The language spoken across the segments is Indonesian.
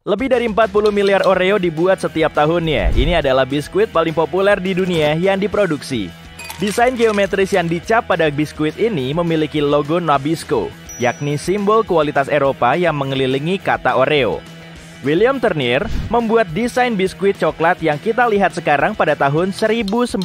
Lebih dari 40 miliar Oreo dibuat setiap tahunnya. Ini adalah biskuit paling populer di dunia yang diproduksi. Desain geometris yang dicap pada biskuit ini memiliki logo Nabisco, yakni simbol kualitas Eropa yang mengelilingi kata Oreo. William Turner membuat desain biskuit coklat yang kita lihat sekarang pada tahun 1952.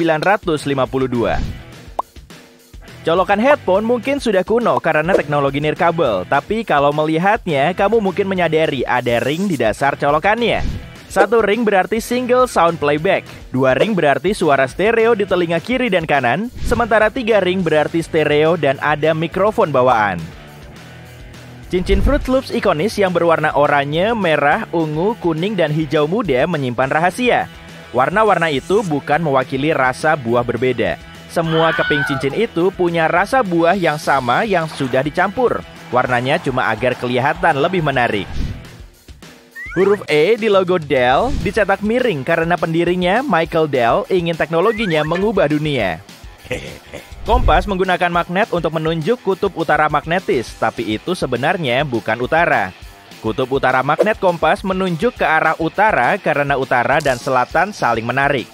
Colokan headphone mungkin sudah kuno karena teknologi nirkabel, tapi kalau melihatnya, kamu mungkin menyadari ada ring di dasar colokannya. Satu ring berarti single sound playback, dua ring berarti suara stereo di telinga kiri dan kanan, sementara tiga ring berarti stereo dan ada mikrofon bawaan. Cincin Fruit Loops ikonis yang berwarna oranye, merah, ungu, kuning, dan hijau muda menyimpan rahasia. Warna-warna itu bukan mewakili rasa buah berbeda. Semua keping cincin itu punya rasa buah yang sama yang sudah dicampur. Warnanya cuma agar kelihatan lebih menarik. Huruf E di logo Dell dicetak miring karena pendirinya, Michael Dell, ingin teknologinya mengubah dunia. Kompas menggunakan magnet untuk menunjuk kutub utara magnetis, tapi itu sebenarnya bukan utara. Kutub utara magnet kompas menunjuk ke arah utara karena utara dan selatan saling menarik.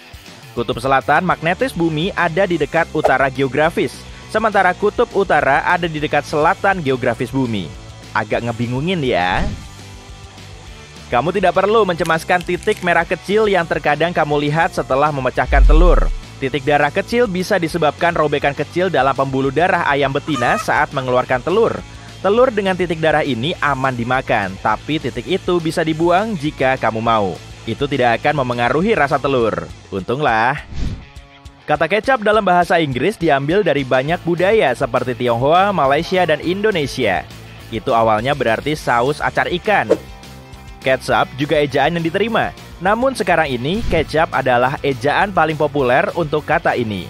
Kutub selatan magnetis bumi ada di dekat utara geografis, sementara kutub utara ada di dekat selatan geografis bumi. Agak ngebingungin ya. Kamu tidak perlu mencemaskan titik merah kecil yang terkadang kamu lihat setelah memecahkan telur. Titik darah kecil bisa disebabkan robekan kecil dalam pembuluh darah ayam betina saat mengeluarkan telur. Telur dengan titik darah ini aman dimakan, tapi titik itu bisa dibuang jika kamu mau. Itu tidak akan memengaruhi rasa telur. Untunglah. Kata kecap dalam bahasa Inggris diambil dari banyak budaya seperti Tionghoa, Malaysia, dan Indonesia. Itu awalnya berarti saus acar ikan. Ketchup juga ejaan yang diterima. Namun sekarang ini, kecap adalah ejaan paling populer untuk kata ini.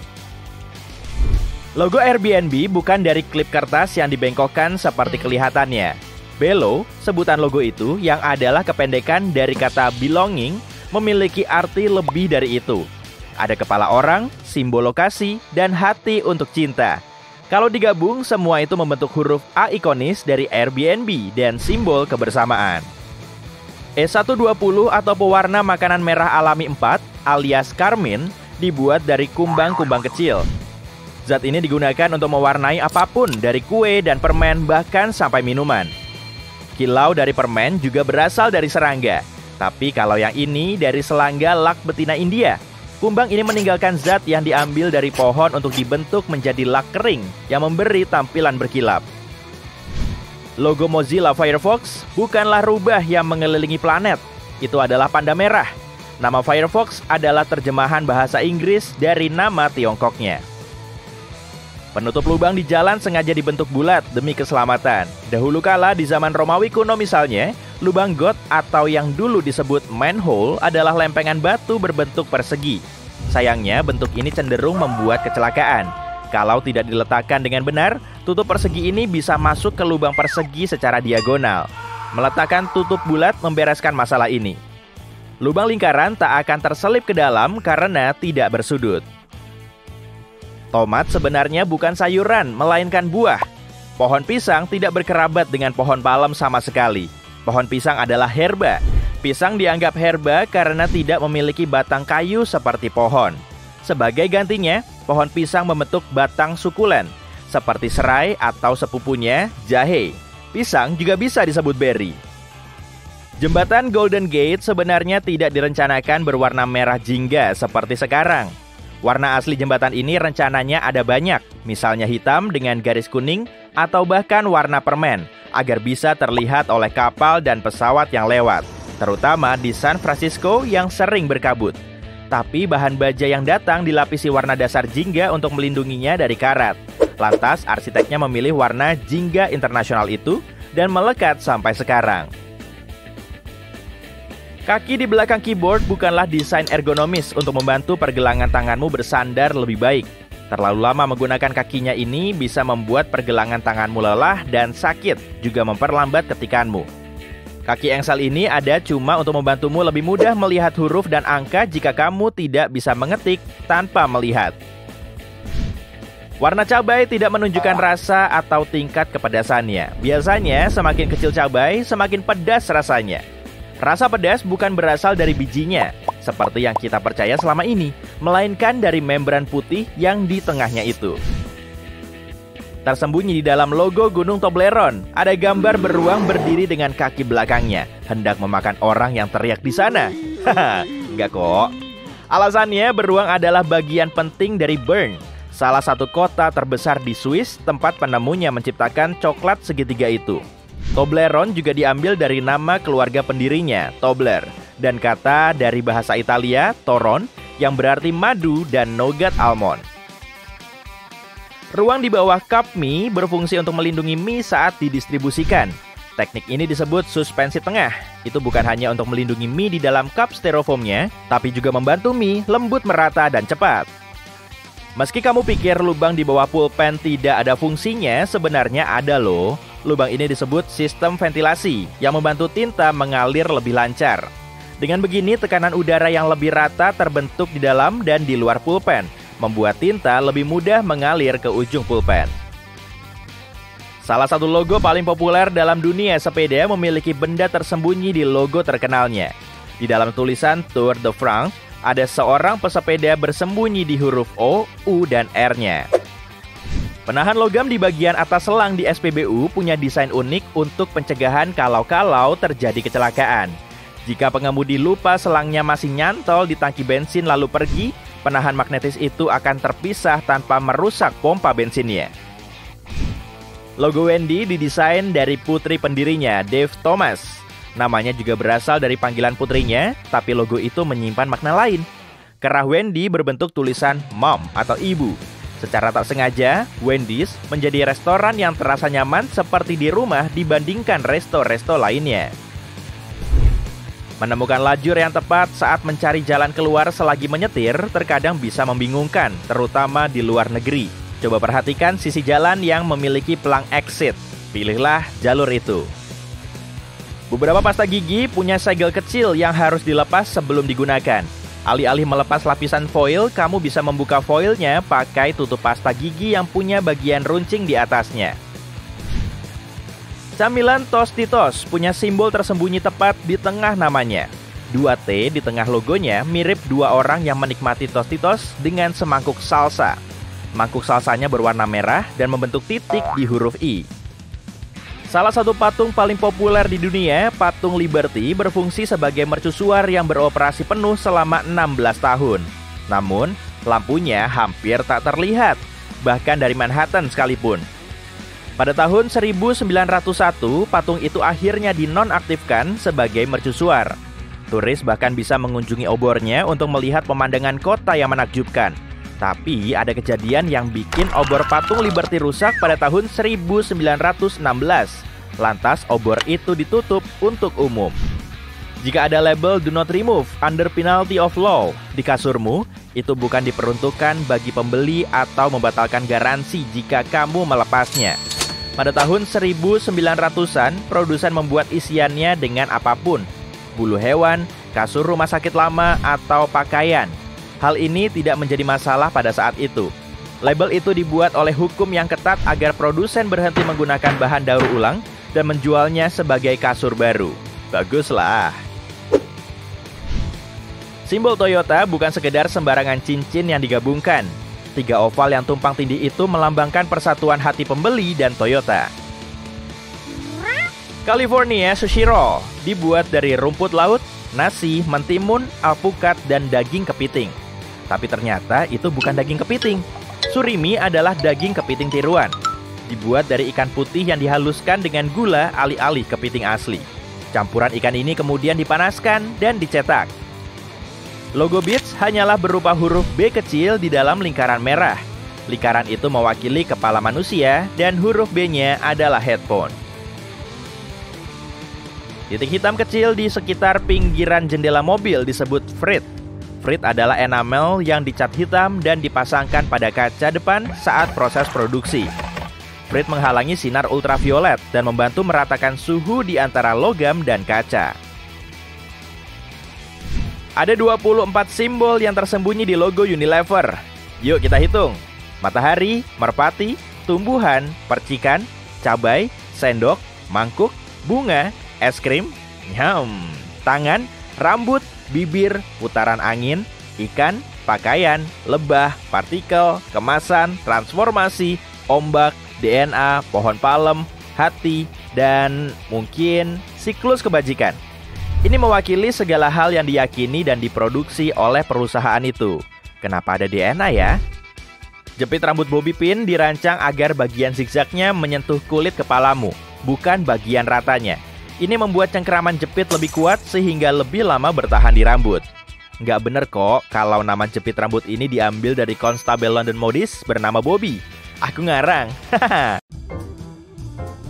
Logo Airbnb bukan dari klip kertas yang dibengkokkan seperti kelihatannya. Belo, sebutan logo itu yang adalah kependekan dari kata belonging, memiliki arti lebih dari itu. Ada kepala orang, simbol lokasi, dan hati untuk cinta. Kalau digabung, semua itu membentuk huruf A ikonis dari Airbnb dan simbol kebersamaan. E120 atau pewarna makanan merah alami 4 alias karmin dibuat dari kumbang-kumbang kecil. Zat ini digunakan untuk mewarnai apapun dari kue dan permen bahkan sampai minuman. Kilau dari permen juga berasal dari serangga. Tapi kalau yang ini dari selangga lak betina India. Kumbang ini meninggalkan zat yang diambil dari pohon untuk dibentuk menjadi lak kering yang memberi tampilan berkilap. Logo Mozilla Firefox bukanlah rubah yang mengelilingi planet. Itu adalah panda merah. Nama Firefox adalah terjemahan bahasa Inggris dari nama Tiongkoknya. Penutup lubang di jalan sengaja dibentuk bulat demi keselamatan. Dahulu kala di zaman Romawi kuno misalnya, lubang got atau yang dulu disebut manhole adalah lempengan batu berbentuk persegi. Sayangnya bentuk ini cenderung membuat kecelakaan. Kalau tidak diletakkan dengan benar, tutup persegi ini bisa masuk ke lubang persegi secara diagonal. Meletakkan tutup bulat membereskan masalah ini. Lubang lingkaran tak akan terselip ke dalam karena tidak bersudut. Tomat sebenarnya bukan sayuran, melainkan buah. Pohon pisang tidak berkerabat dengan pohon palem sama sekali. Pohon pisang adalah herba. Pisang dianggap herba karena tidak memiliki batang kayu seperti pohon. Sebagai gantinya, pohon pisang membentuk batang sukulen, seperti serai atau sepupunya, jahe. Pisang juga bisa disebut beri. Jembatan Golden Gate sebenarnya tidak direncanakan berwarna merah jingga seperti sekarang. Warna asli jembatan ini rencananya ada banyak, misalnya hitam dengan garis kuning atau bahkan warna permen, agar bisa terlihat oleh kapal dan pesawat yang lewat, terutama di San Francisco yang sering berkabut. Tapi bahan baja yang datang dilapisi warna dasar jingga untuk melindunginya dari karat. Lantas arsiteknya memilih warna jingga internasional itu dan melekat sampai sekarang. Kaki di belakang keyboard bukanlah desain ergonomis untuk membantu pergelangan tanganmu bersandar lebih baik. Terlalu lama menggunakan kakinya ini bisa membuat pergelangan tanganmu lelah dan sakit, juga memperlambat ketikanmu. Kaki engsel ini ada cuma untuk membantumu lebih mudah melihat huruf dan angka jika kamu tidak bisa mengetik tanpa melihat. Warna cabai tidak menunjukkan rasa atau tingkat kepedasannya. Biasanya semakin kecil cabai, semakin pedas rasanya. Rasa pedas bukan berasal dari bijinya, seperti yang kita percaya selama ini, melainkan dari membran putih yang di tengahnya itu. Tersembunyi di dalam logo Gunung Toblerone, ada gambar beruang berdiri dengan kaki belakangnya, hendak memakan orang yang teriak di sana. Haha, enggak kok. Alasannya, beruang adalah bagian penting dari Bern, salah satu kota terbesar di Swiss, tempat penemunya menciptakan coklat segitiga itu. Toblerone juga diambil dari nama keluarga pendirinya, Tobler, dan kata dari bahasa Italia, toron, yang berarti madu dan nougat almond. Ruang di bawah cup mie berfungsi untuk melindungi mie saat didistribusikan. Teknik ini disebut suspensi tengah. Itu bukan hanya untuk melindungi mie di dalam cup styrofoamnya, tapi juga membantu mie lembut, merata, dan cepat. Meski kamu pikir lubang di bawah pulpen tidak ada fungsinya, sebenarnya ada loh. Lubang ini disebut sistem ventilasi yang membantu tinta mengalir lebih lancar. Dengan begini, tekanan udara yang lebih rata terbentuk di dalam dan di luar pulpen, membuat tinta lebih mudah mengalir ke ujung pulpen. Salah satu logo paling populer dalam dunia sepeda memiliki benda tersembunyi di logo terkenalnya. Di dalam tulisan Tour de France, ada seorang pesepeda bersembunyi di huruf O, U, dan R-nya. Penahan logam di bagian atas selang di SPBU punya desain unik untuk pencegahan kalau-kalau terjadi kecelakaan. Jika pengemudi lupa selangnya masih nyantol di tangki bensin lalu pergi, penahan magnetis itu akan terpisah tanpa merusak pompa bensinnya. Logo Wendy didesain dari putri pendirinya, Dave Thomas. Namanya juga berasal dari panggilan putrinya, tapi logo itu menyimpan makna lain. Kerah Wendy berbentuk tulisan Mom atau Ibu. Secara tak sengaja, Wendy's menjadi restoran yang terasa nyaman seperti di rumah dibandingkan resto-resto lainnya. Menemukan lajur yang tepat saat mencari jalan keluar selagi menyetir terkadang bisa membingungkan, terutama di luar negeri. Coba perhatikan sisi jalan yang memiliki pelang exit. Pilihlah jalur itu. Beberapa pasta gigi punya segel kecil yang harus dilepas sebelum digunakan. Alih-alih melepas lapisan foil, kamu bisa membuka foilnya pakai tutup pasta gigi yang punya bagian runcing di atasnya. Camilan Tostitos punya simbol tersembunyi tepat di tengah namanya. 2T di tengah logonya mirip dua orang yang menikmati Tostitos dengan semangkuk salsa. Mangkuk salsanya berwarna merah dan membentuk titik di huruf I. Salah satu patung paling populer di dunia, patung Liberty, berfungsi sebagai mercusuar yang beroperasi penuh selama 16 tahun. Namun, lampunya hampir tak terlihat, bahkan dari Manhattan sekalipun. Pada tahun 1901, patung itu akhirnya dinonaktifkan sebagai mercusuar. Turis bahkan bisa mengunjungi obornya untuk melihat pemandangan kota yang menakjubkan. Tapi ada kejadian yang bikin obor patung Liberty rusak pada tahun 1916. Lantas obor itu ditutup untuk umum. Jika ada label "Do Not Remove under penalty of law" di kasurmu, itu bukan diperuntukkan bagi pembeli atau membatalkan garansi jika kamu melepasnya. Pada tahun 1900-an, produsen membuat isiannya dengan apapun. Bulu hewan, kasur rumah sakit lama, atau pakaian. Hal ini tidak menjadi masalah pada saat itu. Label itu dibuat oleh hukum yang ketat agar produsen berhenti menggunakan bahan daur ulang dan menjualnya sebagai kasur baru. Baguslah. Simbol Toyota bukan sekedar sembarangan cincin yang digabungkan. 3 oval yang tumpang tindih itu melambangkan persatuan hati pembeli dan Toyota. California Sushi Roll dibuat dari rumput laut, nasi, mentimun, alpukat, dan daging kepiting. Tapi ternyata itu bukan daging kepiting. Surimi adalah daging kepiting tiruan. Dibuat dari ikan putih yang dihaluskan dengan gula alih-alih kepiting asli. Campuran ikan ini kemudian dipanaskan dan dicetak. Logo Beats hanyalah berupa huruf B kecil di dalam lingkaran merah. Lingkaran itu mewakili kepala manusia dan huruf B-nya adalah headphone. Titik hitam kecil di sekitar pinggiran jendela mobil disebut frit. Frit adalah enamel yang dicat hitam dan dipasangkan pada kaca depan saat proses produksi. Frit menghalangi sinar ultraviolet dan membantu meratakan suhu di antara logam dan kaca. Ada 24 simbol yang tersembunyi di logo Unilever. Yuk kita hitung. Matahari, merpati, tumbuhan, percikan, cabai, sendok, mangkuk, bunga, es krim. Nyam. tangan, rambut, bibir, putaran angin, ikan, pakaian, lebah, partikel, kemasan, transformasi, ombak, DNA, pohon palem, hati, dan mungkin siklus kebajikan. Ini mewakili segala hal yang diyakini dan diproduksi oleh perusahaan itu. Kenapa ada DNA ya? Jepit rambut bobby pin dirancang agar bagian zigzagnya menyentuh kulit kepalamu, bukan bagian ratanya. Ini membuat cengkeraman jepit lebih kuat sehingga lebih lama bertahan di rambut. Nggak bener kok kalau nama jepit rambut ini diambil dari konstabel London modis bernama Bobby. Aku ngarang.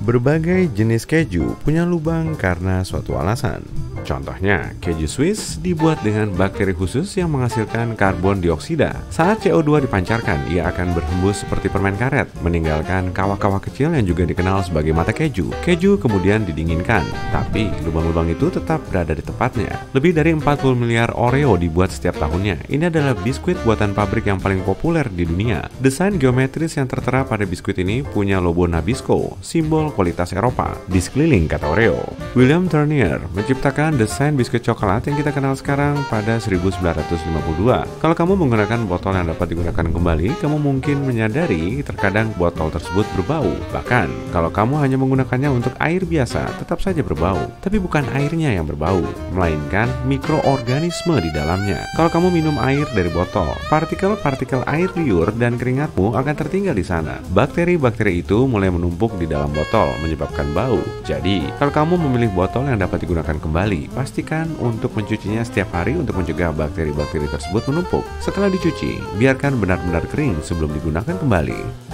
Berbagai jenis keju punya lubang karena suatu alasan. Contohnya, keju Swiss dibuat dengan bakteri khusus yang menghasilkan karbon dioksida. Saat CO2 dipancarkan, ia akan berhembus seperti permen karet, meninggalkan kawah-kawah kecil yang juga dikenal sebagai mata keju. Keju kemudian didinginkan, tapi lubang-lubang itu tetap berada di tempatnya. Lebih dari 40 miliar Oreo dibuat setiap tahunnya. Ini adalah biskuit buatan pabrik yang paling populer di dunia. Desain geometris yang tertera pada biskuit ini punya logo Nabisco, simbol kualitas Eropa. Di sekeliling kata Oreo, William Turner menciptakan desain biskuit coklat yang kita kenal sekarang pada 1952. Kalau kamu menggunakan botol yang dapat digunakan kembali, kamu mungkin menyadari terkadang botol tersebut berbau. Bahkan, kalau kamu hanya menggunakannya untuk air biasa, tetap saja berbau. Tapi bukan airnya yang berbau, melainkan mikroorganisme di dalamnya. Kalau kamu minum air dari botol, partikel-partikel air liur dan keringatmu akan tertinggal di sana. Bakteri-bakteri itu mulai menumpuk di dalam botol, menyebabkan bau. Jadi, kalau kamu memilih botol yang dapat digunakan kembali, pastikan untuk mencucinya setiap hari untuk mencegah bakteri-bakteri tersebut menumpuk. Setelah dicuci, biarkan benar-benar kering sebelum digunakan kembali.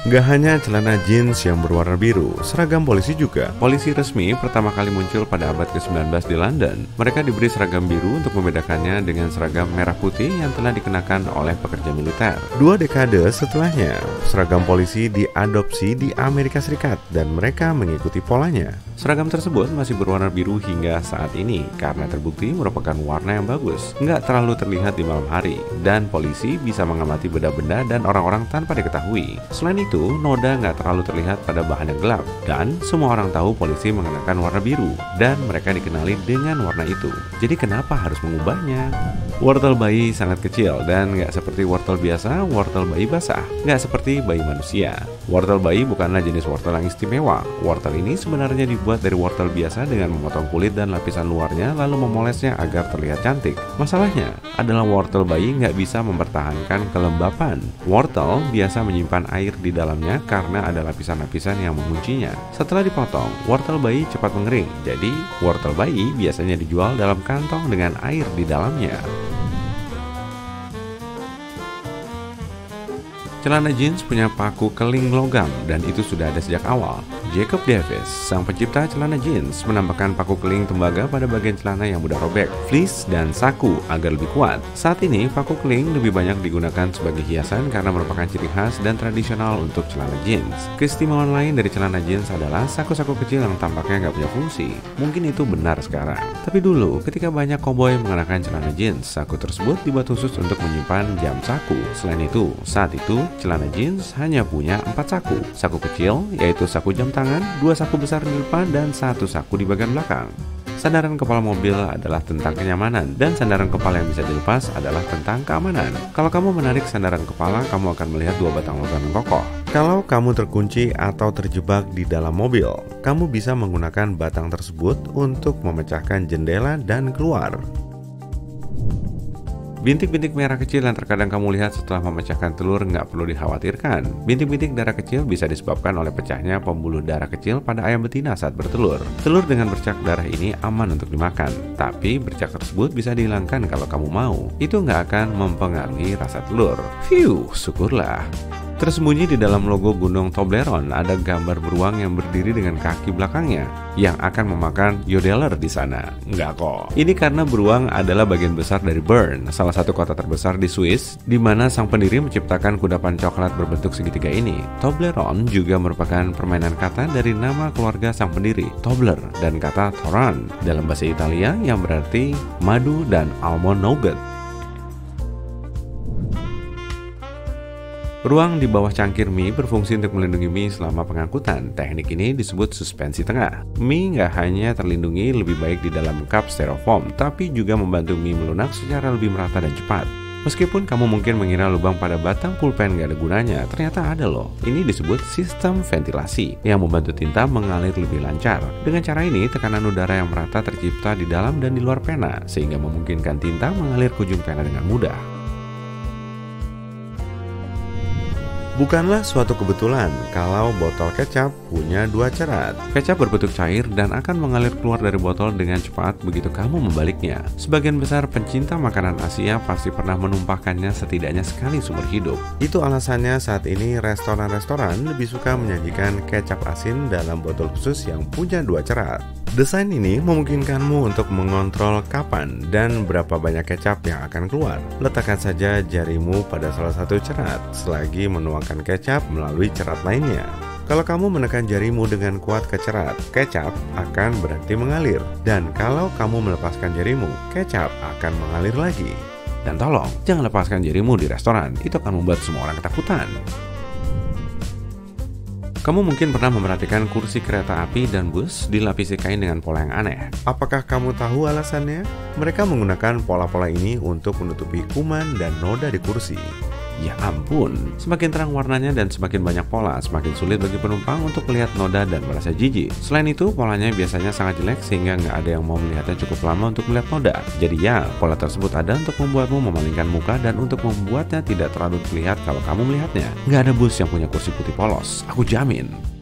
Gak hanya celana jeans yang berwarna biru, seragam polisi juga. Polisi resmi pertama kali muncul pada abad ke-19 di London. Mereka diberi seragam biru untuk membedakannya dengan seragam merah putih yang telah dikenakan oleh pekerja militer. 2 dekade setelahnya, seragam polisi diadopsi di Amerika Serikat dan mereka mengikuti polanya. Seragam tersebut masih berwarna biru hingga saat ini karena terbukti merupakan warna yang bagus, nggak terlalu terlihat di malam hari, dan polisi bisa mengamati benda-benda dan orang-orang tanpa diketahui. Selain itu, noda nggak terlalu terlihat pada bahan yang gelap, dan semua orang tahu polisi mengenakan warna biru, dan mereka dikenali dengan warna itu. Jadi kenapa harus mengubahnya? Wortel bayi sangat kecil dan nggak seperti wortel biasa, wortel bayi basah, nggak seperti bayi manusia. Wortel bayi bukanlah jenis wortel yang istimewa. Wortel ini sebenarnya dibuat dari wortel biasa dengan memotong kulit dan lapisan luarnya lalu memolesnya agar terlihat cantik. Masalahnya adalah wortel bayi nggak bisa mempertahankan kelembapan. Wortel biasa menyimpan air di dalamnya karena ada lapisan-lapisan yang menguncinya. Setelah dipotong, wortel bayi cepat mengering. Jadi, wortel bayi biasanya dijual dalam kantong dengan air di dalamnya. Celana jeans punya paku keling logam dan itu sudah ada sejak awal. Jacob Davis, sang pencipta celana jeans, menambahkan paku keling tembaga pada bagian celana yang mudah robek, fleece, dan saku agar lebih kuat. Saat ini, paku keling lebih banyak digunakan sebagai hiasan karena merupakan ciri khas dan tradisional untuk celana jeans. Keistimewaan lain dari celana jeans adalah saku-saku kecil yang tampaknya nggak punya fungsi. Mungkin itu benar sekarang. Tapi dulu, ketika banyak koboi mengenakan celana jeans, saku tersebut dibuat khusus untuk menyimpan jam saku. Selain itu, saat itu, celana jeans hanya punya 4 saku. Saku kecil, yaitu saku jam tangan, 2 saku besar di depan, dan 1 saku di bagian belakang. Sandaran kepala mobil adalah tentang kenyamanan, dan sandaran kepala yang bisa dilepas adalah tentang keamanan. Kalau kamu menarik sandaran kepala, kamu akan melihat 2 batang logam yang kokoh. Kalau kamu terkunci atau terjebak di dalam mobil, kamu bisa menggunakan batang tersebut untuk memecahkan jendela dan keluar. Bintik-bintik merah kecil yang terkadang kamu lihat setelah memecahkan telur nggak perlu dikhawatirkan. Bintik-bintik darah kecil bisa disebabkan oleh pecahnya pembuluh darah kecil pada ayam betina saat bertelur. Telur dengan bercak darah ini aman untuk dimakan, tapi bercak tersebut bisa dihilangkan kalau kamu mau. Itu nggak akan mempengaruhi rasa telur. Phew, syukurlah. Tersembunyi di dalam logo Gunung Toblerone ada gambar beruang yang berdiri dengan kaki belakangnya yang akan memakan yodeler di sana. Enggak kok. Ini karena beruang adalah bagian besar dari Bern, salah satu kota terbesar di Swiss, di mana sang pendiri menciptakan kudapan coklat berbentuk segitiga ini. Toblerone juga merupakan permainan kata dari nama keluarga sang pendiri, Tobler, dan kata Toran dalam bahasa Italia yang berarti madu dan almond nougat. Ruang di bawah cangkir mie berfungsi untuk melindungi mie selama pengangkutan. Teknik ini disebut suspensi tengah. Mie nggak hanya terlindungi lebih baik di dalam cup styrofoam, tapi juga membantu mie melunak secara lebih merata dan cepat. Meskipun kamu mungkin mengira lubang pada batang pulpen nggak ada gunanya, ternyata ada loh. Ini disebut sistem ventilasi yang membantu tinta mengalir lebih lancar. Dengan cara ini, tekanan udara yang merata tercipta di dalam dan di luar pena, sehingga memungkinkan tinta mengalir ke ujung pena dengan mudah. Bukanlah suatu kebetulan kalau botol kecap punya dua cerat. Kecap berbentuk cair dan akan mengalir keluar dari botol dengan cepat begitu kamu membaliknya. Sebagian besar pencinta makanan Asia pasti pernah menumpahkannya setidaknya sekali seumur hidup. Itu alasannya saat ini restoran-restoran lebih suka menyajikan kecap asin dalam botol khusus yang punya dua cerat. Desain ini memungkinkanmu untuk mengontrol kapan dan berapa banyak kecap yang akan keluar. Letakkan saja jarimu pada salah satu cerat selagi menuangkan kecap melalui cerat lainnya. Kalau kamu menekan jarimu dengan kuat ke cerat, kecap akan berhenti mengalir. Dan kalau kamu melepaskan jarimu, kecap akan mengalir lagi. Dan tolong, jangan lepaskan jarimu di restoran, itu akan membuat semua orang ketakutan. Kamu mungkin pernah memerhatikan kursi kereta api dan bus dilapisi kain dengan pola yang aneh. Apakah kamu tahu alasannya? Mereka menggunakan pola-pola ini untuk menutupi kuman dan noda di kursi. Ya ampun, semakin terang warnanya dan semakin banyak pola, semakin sulit bagi penumpang untuk melihat noda dan merasa jijik. Selain itu, polanya biasanya sangat jelek sehingga nggak ada yang mau melihatnya cukup lama untuk melihat noda. Jadi ya, pola tersebut ada untuk membuatmu memalingkan muka dan untuk membuatnya tidak terlalu terlihat kalau kamu melihatnya. Nggak ada bus yang punya kursi putih polos, aku jamin.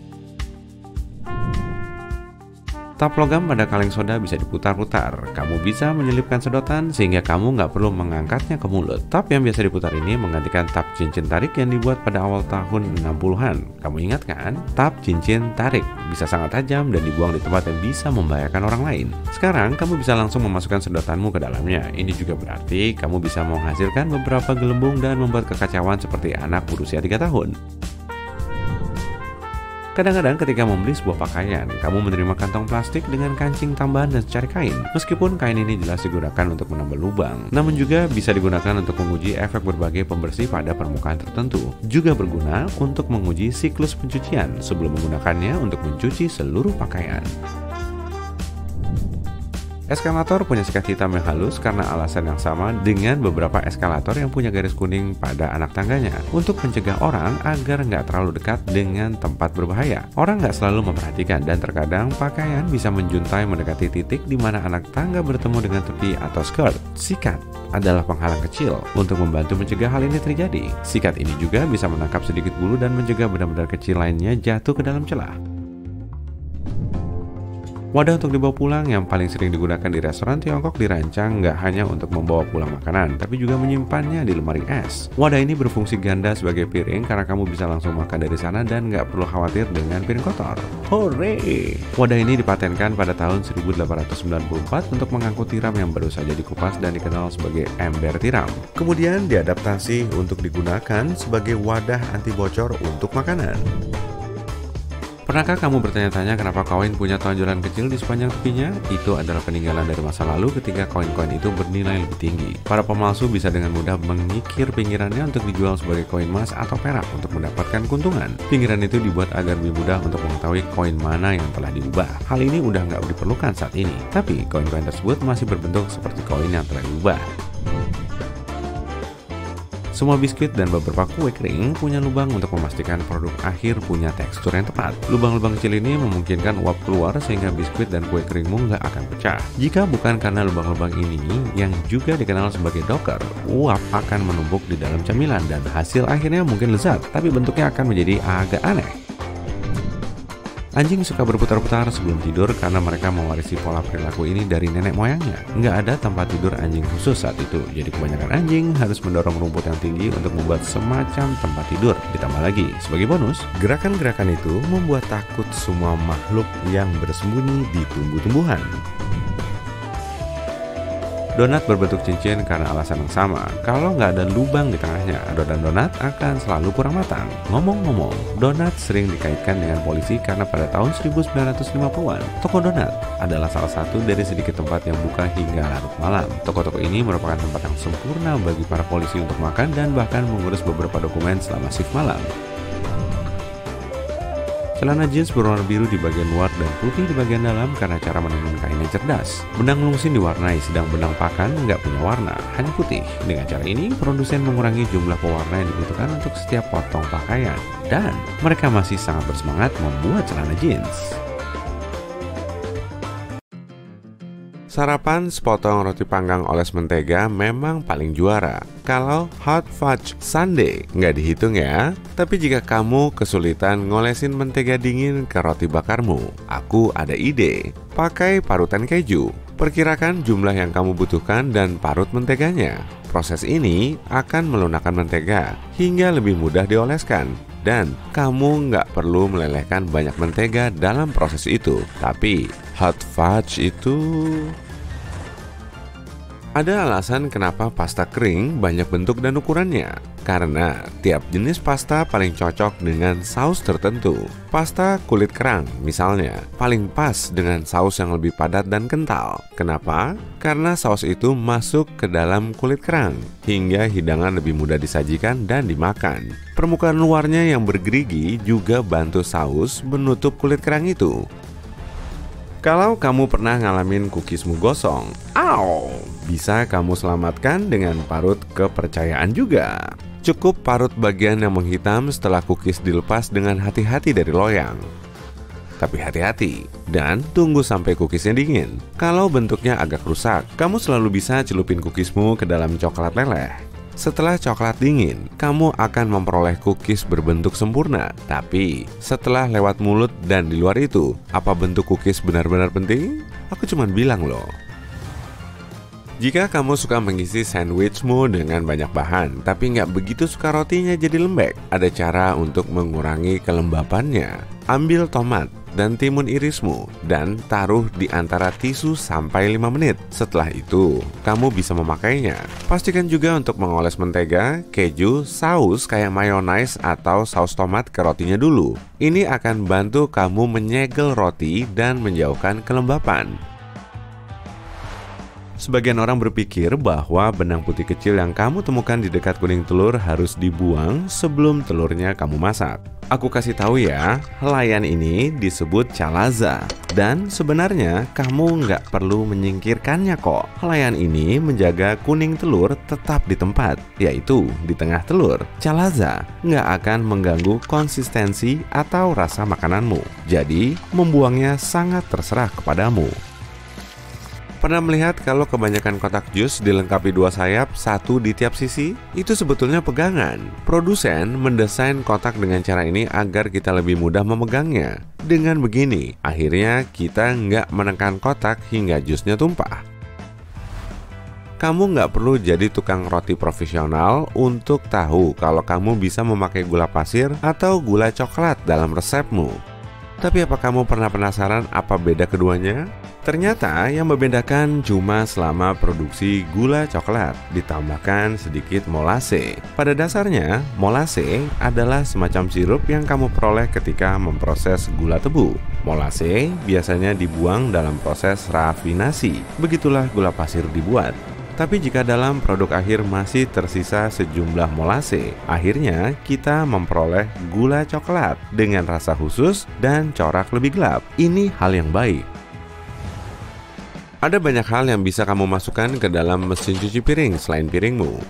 Tap logam pada kaleng soda bisa diputar-putar. Kamu bisa menyelipkan sedotan sehingga kamu nggak perlu mengangkatnya ke mulut. Tap yang biasa diputar ini menggantikan tap cincin tarik yang dibuat pada awal tahun 60-an. Kamu ingat kan? Tap cincin tarik bisa sangat tajam dan dibuang di tempat yang bisa membahayakan orang lain. Sekarang kamu bisa langsung memasukkan sedotanmu ke dalamnya. Ini juga berarti kamu bisa menghasilkan beberapa gelembung dan membuat kekacauan seperti anak berusia 3 tahun. Kadang-kadang ketika membeli sebuah pakaian, kamu menerima kantong plastik dengan kancing tambahan dan secari kain. Meskipun kain ini jelas digunakan untuk menambal lubang, namun juga bisa digunakan untuk menguji efek berbagai pembersih pada permukaan tertentu. Juga berguna untuk menguji siklus pencucian sebelum menggunakannya untuk mencuci seluruh pakaian. Eskalator punya sikat hitam yang halus karena alasan yang sama dengan beberapa eskalator yang punya garis kuning pada anak tangganya untuk mencegah orang agar nggak terlalu dekat dengan tempat berbahaya. Orang nggak selalu memperhatikan dan terkadang pakaian bisa menjuntai mendekati titik di mana anak tangga bertemu dengan tepi atau skirt. Sikat adalah penghalang kecil untuk membantu mencegah hal ini terjadi. Sikat ini juga bisa menangkap sedikit bulu dan mencegah benda-benda kecil lainnya jatuh ke dalam celah. Wadah untuk dibawa pulang yang paling sering digunakan di restoran Tiongkok dirancang nggak hanya untuk membawa pulang makanan, tapi juga menyimpannya di lemari es. Wadah ini berfungsi ganda sebagai piring karena kamu bisa langsung makan dari sana dan nggak perlu khawatir dengan piring kotor. Hore! Wadah ini dipatenkan pada tahun 1894 untuk mengangkut tiram yang baru saja dikupas dan dikenal sebagai ember tiram. Kemudian diadaptasi untuk digunakan sebagai wadah anti bocor untuk makanan. Pernahkah kamu bertanya-tanya kenapa koin punya tonjolan kecil di sepanjang tepinya? Itu adalah peninggalan dari masa lalu ketika koin-koin itu bernilai lebih tinggi. Para pemalsu bisa dengan mudah mengikir pinggirannya untuk dijual sebagai koin emas atau perak untuk mendapatkan keuntungan. Pinggiran itu dibuat agar lebih mudah untuk mengetahui koin mana yang telah diubah. Hal ini udah nggak diperlukan saat ini, tapi koin-koin tersebut masih berbentuk seperti koin yang telah diubah. Semua biskuit dan beberapa kue kering punya lubang untuk memastikan produk akhir punya tekstur yang tepat. Lubang-lubang kecil ini memungkinkan uap keluar sehingga biskuit dan kue keringmu nggak akan pecah. Jika bukan karena lubang-lubang ini, yang juga dikenal sebagai doker, uap akan menumpuk di dalam camilan dan hasil akhirnya mungkin lezat, tapi bentuknya akan menjadi agak aneh. Anjing suka berputar-putar sebelum tidur karena mereka mewarisi pola perilaku ini dari nenek moyangnya. Nggak ada tempat tidur anjing khusus saat itu, jadi kebanyakan anjing harus mendorong rumput yang tinggi untuk membuat semacam tempat tidur. Ditambah lagi, sebagai bonus, gerakan-gerakan itu membuat takut semua makhluk yang bersembunyi di tumbuh-tumbuhan. Donat berbentuk cincin karena alasan yang sama. Kalau nggak ada lubang di tengahnya, adonan donat akan selalu kurang matang. Ngomong-ngomong, donat sering dikaitkan dengan polisi karena pada tahun 1950-an, toko donat adalah salah satu dari sedikit tempat yang buka hingga larut malam. Toko-toko ini merupakan tempat yang sempurna bagi para polisi untuk makan dan bahkan mengurus beberapa dokumen selama shift malam. Celana jeans berwarna biru di bagian luar dan putih di bagian dalam karena cara menenun kainnya cerdas. Benang lungsin diwarnai, sedang benang pakan nggak punya warna, hanya putih. Dengan cara ini, produsen mengurangi jumlah pewarna yang dibutuhkan untuk setiap potong pakaian. Dan mereka masih sangat bersemangat membuat celana jeans. Sarapan sepotong roti panggang oles mentega memang paling juara. Kalau hot fudge sundae nggak dihitung ya. Tapi jika kamu kesulitan ngolesin mentega dingin ke roti bakarmu, aku ada ide. Pakai parutan keju. Perkirakan jumlah yang kamu butuhkan dan parut menteganya. Proses ini akan melunakkan mentega hingga lebih mudah dioleskan. Dan kamu nggak perlu melelehkan banyak mentega dalam proses itu. Tapi hot fudge itu... Ada alasan kenapa pasta kering banyak bentuk dan ukurannya. Karena tiap jenis pasta paling cocok dengan saus tertentu. Pasta kulit kerang misalnya paling pas dengan saus yang lebih padat dan kental. Kenapa? Karena saus itu masuk ke dalam kulit kerang hingga hidangan lebih mudah disajikan dan dimakan. Permukaan luarnya yang bergerigi juga bantu saus menutup kulit kerang itu. Kalau kamu pernah ngalamin cookiesmu gosong, bisa kamu selamatkan dengan parut kepercayaan juga. Cukup parut bagian yang menghitam setelah cookies dilepas dengan hati-hati dari loyang. Tapi hati-hati, dan tunggu sampai cookiesnya dingin. Kalau bentuknya agak rusak, kamu selalu bisa celupin cookiesmu ke dalam coklat leleh. Setelah coklat dingin, kamu akan memperoleh cookies berbentuk sempurna. Tapi, setelah lewat mulut dan di luar itu, apa bentuk cookies benar-benar penting? Aku cuma bilang loh. Jika kamu suka mengisi sandwichmu dengan banyak bahan, tapi nggak begitu suka rotinya jadi lembek, ada cara untuk mengurangi kelembapannya. Ambil tomat dan timun irismu dan taruh di antara tisu sampai 5 menit. Setelah itu, kamu bisa memakainya. Pastikan juga untuk mengoles mentega, keju, saus kayak mayonnaise atau saus tomat ke rotinya dulu. Ini akan bantu kamu menyegel roti dan menjauhkan kelembapan. Sebagian orang berpikir bahwa benang putih kecil yang kamu temukan di dekat kuning telur harus dibuang sebelum telurnya kamu masak. Aku kasih tahu ya, helaian ini disebut chalaza. Dan sebenarnya kamu nggak perlu menyingkirkannya kok. Helaian ini menjaga kuning telur tetap di tempat, yaitu di tengah telur. Chalaza nggak akan mengganggu konsistensi atau rasa makananmu. Jadi, membuangnya sangat terserah kepadamu. Pernah melihat kalau kebanyakan kotak jus dilengkapi 2 sayap, 1 di tiap sisi? Itu sebetulnya pegangan. Produsen mendesain kotak dengan cara ini agar kita lebih mudah memegangnya. Dengan begini, akhirnya kita nggak menekan kotak hingga jusnya tumpah. Kamu nggak perlu jadi tukang roti profesional untuk tahu kalau kamu bisa memakai gula pasir atau gula coklat dalam resepmu. Tapi apa kamu pernah penasaran apa beda keduanya? Ternyata yang membedakan cuma selama produksi gula coklat ditambahkan sedikit molase. Pada dasarnya, molase adalah semacam sirup yang kamu peroleh ketika memproses gula tebu. Molase biasanya dibuang dalam proses rafinasi. Begitulah gula pasir dibuat. Tapi jika dalam produk akhir masih tersisa sejumlah molase, akhirnya kita memperoleh gula coklat dengan rasa khusus dan corak lebih gelap. Ini hal yang baik. Ada banyak hal yang bisa kamu masukkan ke dalam mesin cuci piring selain piringmu.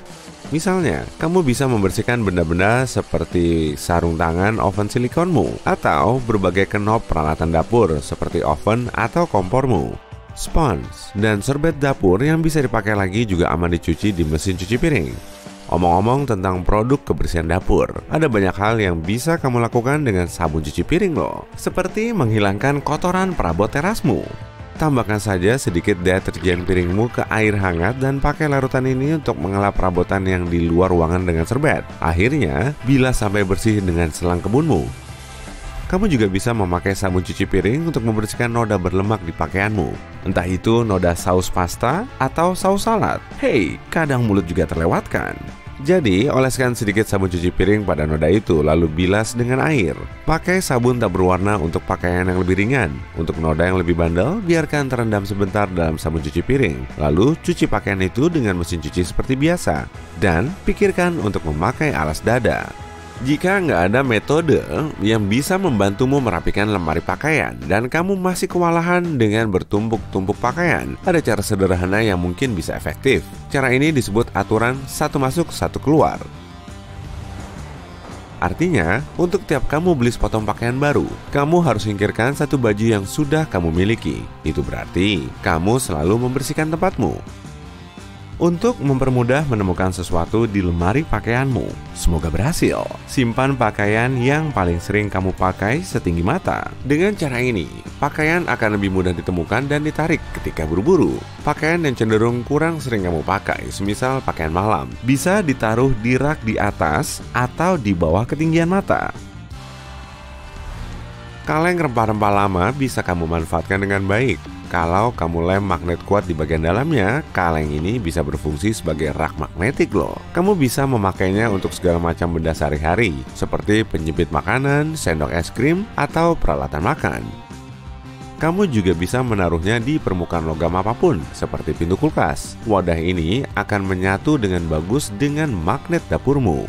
Misalnya, kamu bisa membersihkan benda-benda seperti sarung tangan oven silikonmu atau berbagai knob peralatan dapur seperti oven atau kompormu. Spons dan serbet dapur yang bisa dipakai lagi juga aman dicuci di mesin cuci piring. Omong-omong tentang produk kebersihan dapur, ada banyak hal yang bisa kamu lakukan dengan sabun cuci piring loh. Seperti menghilangkan kotoran perabot terasmu. Tambahkan saja sedikit deterjen piringmu ke air hangat dan pakai larutan ini untuk mengelap perabotan yang di luar ruangan dengan serbet. Akhirnya, bilas sampai bersih dengan selang kebunmu. Kamu juga bisa memakai sabun cuci piring untuk membersihkan noda berlemak di pakaianmu. Entah itu noda saus pasta atau saus salad. Hey, kadang mulut juga terlewatkan. Jadi, oleskan sedikit sabun cuci piring pada noda itu, lalu bilas dengan air. Pakai sabun tak berwarna untuk pakaian yang lebih ringan. Untuk noda yang lebih bandel, biarkan terendam sebentar dalam sabun cuci piring. Lalu, cuci pakaian itu dengan mesin cuci seperti biasa. Dan, pikirkan untuk memakai alas dada. Jika nggak ada metode yang bisa membantumu merapikan lemari pakaian dan kamu masih kewalahan dengan bertumpuk-tumpuk pakaian, ada cara sederhana yang mungkin bisa efektif. Cara ini disebut aturan satu masuk satu keluar. Artinya, untuk tiap kamu beli sepotong pakaian baru, kamu harus singkirkan satu baju yang sudah kamu miliki. Itu berarti kamu selalu membersihkan tempatmu. Untuk mempermudah menemukan sesuatu di lemari pakaianmu, semoga berhasil. Simpan pakaian yang paling sering kamu pakai setinggi mata. Dengan cara ini, pakaian akan lebih mudah ditemukan dan ditarik ketika buru-buru. Pakaian yang cenderung kurang sering kamu pakai, semisal pakaian malam, bisa ditaruh di rak di atas atau di bawah ketinggian mata. Kaleng rempah-rempah lama bisa kamu manfaatkan dengan baik. Kalau kamu lem magnet kuat di bagian dalamnya, kaleng ini bisa berfungsi sebagai rak magnetik loh. Kamu bisa memakainya untuk segala macam benda sehari-hari, seperti penjepit makanan, sendok es krim, atau peralatan makan. Kamu juga bisa menaruhnya di permukaan logam apapun, seperti pintu kulkas. Wadah ini akan menyatu dengan bagus dengan magnet dapurmu.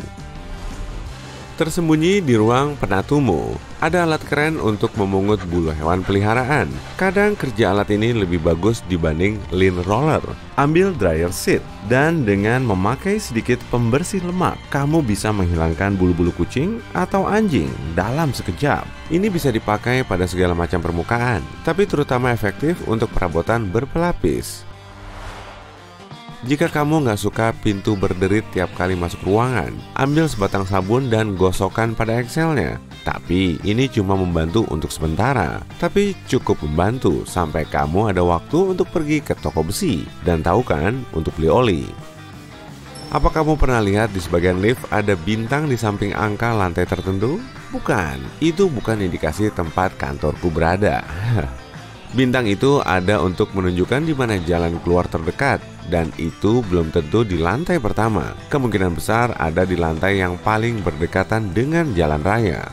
Tersembunyi di ruang penatumu, ada alat keren untuk memungut bulu hewan peliharaan. Kadang kerja alat ini lebih bagus dibanding lint roller. Ambil dryer sheet, dan dengan memakai sedikit pembersih lemak, kamu bisa menghilangkan bulu-bulu kucing atau anjing dalam sekejap. Ini bisa dipakai pada segala macam permukaan, tapi terutama efektif untuk perabotan berpelapis. Jika kamu nggak suka pintu berderit tiap kali masuk ruangan, ambil sebatang sabun dan gosokkan pada Excelnya. Tapi ini cuma membantu untuk sementara. Tapi cukup membantu sampai kamu ada waktu untuk pergi ke toko besi. Dan tahu kan, untuk beli oli. Apa kamu pernah lihat di sebagian lift ada bintang di samping angka lantai tertentu? Bukan, itu bukan indikasi tempat kantorku berada. Bintang itu ada untuk menunjukkan di mana jalan keluar terdekat. Dan itu belum tentu di lantai pertama. Kemungkinan besar ada di lantai yang paling berdekatan dengan jalan raya.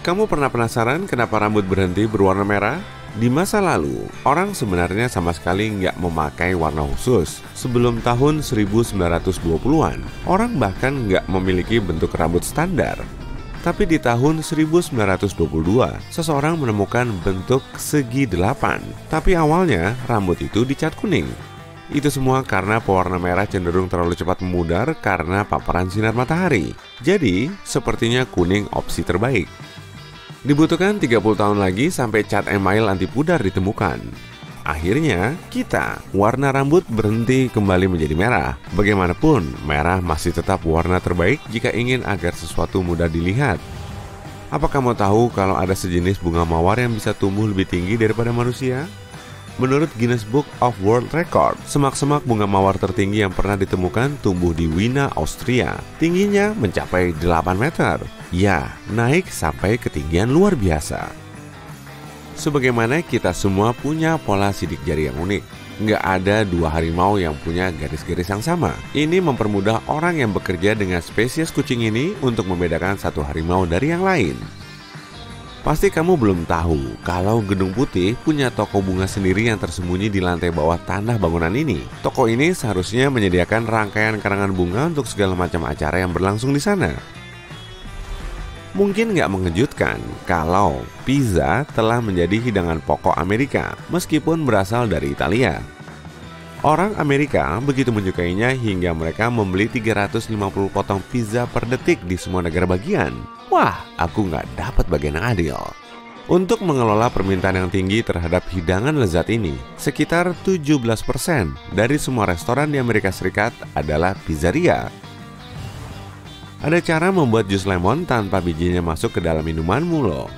Kamu pernah penasaran kenapa rambut berhenti berwarna merah? Di masa lalu, orang sebenarnya sama sekali nggak memakai warna khusus. Sebelum tahun 1920-an, orang bahkan nggak memiliki bentuk rambut standar. Tapi di tahun 1922, seseorang menemukan bentuk segi 8. Tapi awalnya, rambut itu dicat kuning. Itu semua karena pewarna merah cenderung terlalu cepat memudar karena paparan sinar matahari. Jadi, sepertinya kuning opsi terbaik. Dibutuhkan 30 tahun lagi sampai cat email anti pudar ditemukan. Akhirnya, warna rambut berhenti kembali menjadi merah. Bagaimanapun, merah masih tetap warna terbaik jika ingin agar sesuatu mudah dilihat. Apa kamu tahu kalau ada sejenis bunga mawar yang bisa tumbuh lebih tinggi daripada manusia? Menurut Guinness Book of World Record, semak-semak bunga mawar tertinggi yang pernah ditemukan tumbuh di Wina, Austria. Tingginya mencapai 8 meter. Ya, naik sampai ketinggian luar biasa. Sebagaimana kita semua punya pola sidik jari yang unik. Nggak ada dua harimau yang punya garis-garis yang sama. Ini mempermudah orang yang bekerja dengan spesies kucing ini untuk membedakan satu harimau dari yang lain. Pasti kamu belum tahu kalau Gedung Putih punya toko bunga sendiri yang tersembunyi di lantai bawah tanah bangunan ini. Toko ini seharusnya menyediakan rangkaian karangan bunga untuk segala macam acara yang berlangsung di sana. Mungkin nggak mengejutkan kalau pizza telah menjadi hidangan pokok Amerika meskipun berasal dari Italia. Orang Amerika begitu menyukainya hingga mereka membeli 350 potong pizza per detik di semua negara bagian. Wah, aku nggak dapat bagian yang adil. Untuk mengelola permintaan yang tinggi terhadap hidangan lezat ini, sekitar 17% dari semua restoran di Amerika Serikat adalah pizzeria. Ada cara membuat jus lemon tanpa bijinya masuk ke dalam minumanmu loh.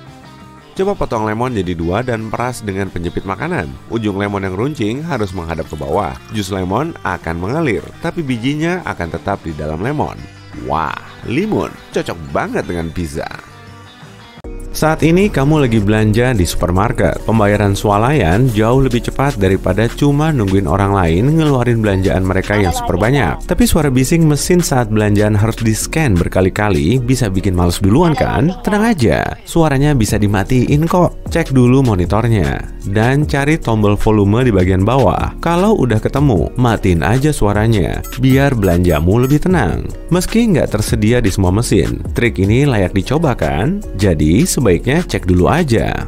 Coba potong lemon jadi 2 dan peras dengan penjepit makanan. Ujung lemon yang runcing harus menghadap ke bawah. Jus lemon akan mengalir, tapi bijinya akan tetap di dalam lemon. Wah, limun cocok banget dengan pizza. Saat ini kamu lagi belanja di supermarket. Pembayaran swalayan jauh lebih cepat daripada cuma nungguin orang lain ngeluarin belanjaan mereka yang super banyak. Tapi suara bising mesin saat belanjaan harus di-scan berkali-kali bisa bikin males duluan kan? Tenang aja, suaranya bisa dimatiin kok. Cek dulu monitornya dan cari tombol volume di bagian bawah. Kalau udah ketemu, matiin aja suaranya biar belanjamu lebih tenang. Meski nggak tersedia di semua mesin, trik ini layak dicoba kan? Jadi sebaiknya cek dulu aja.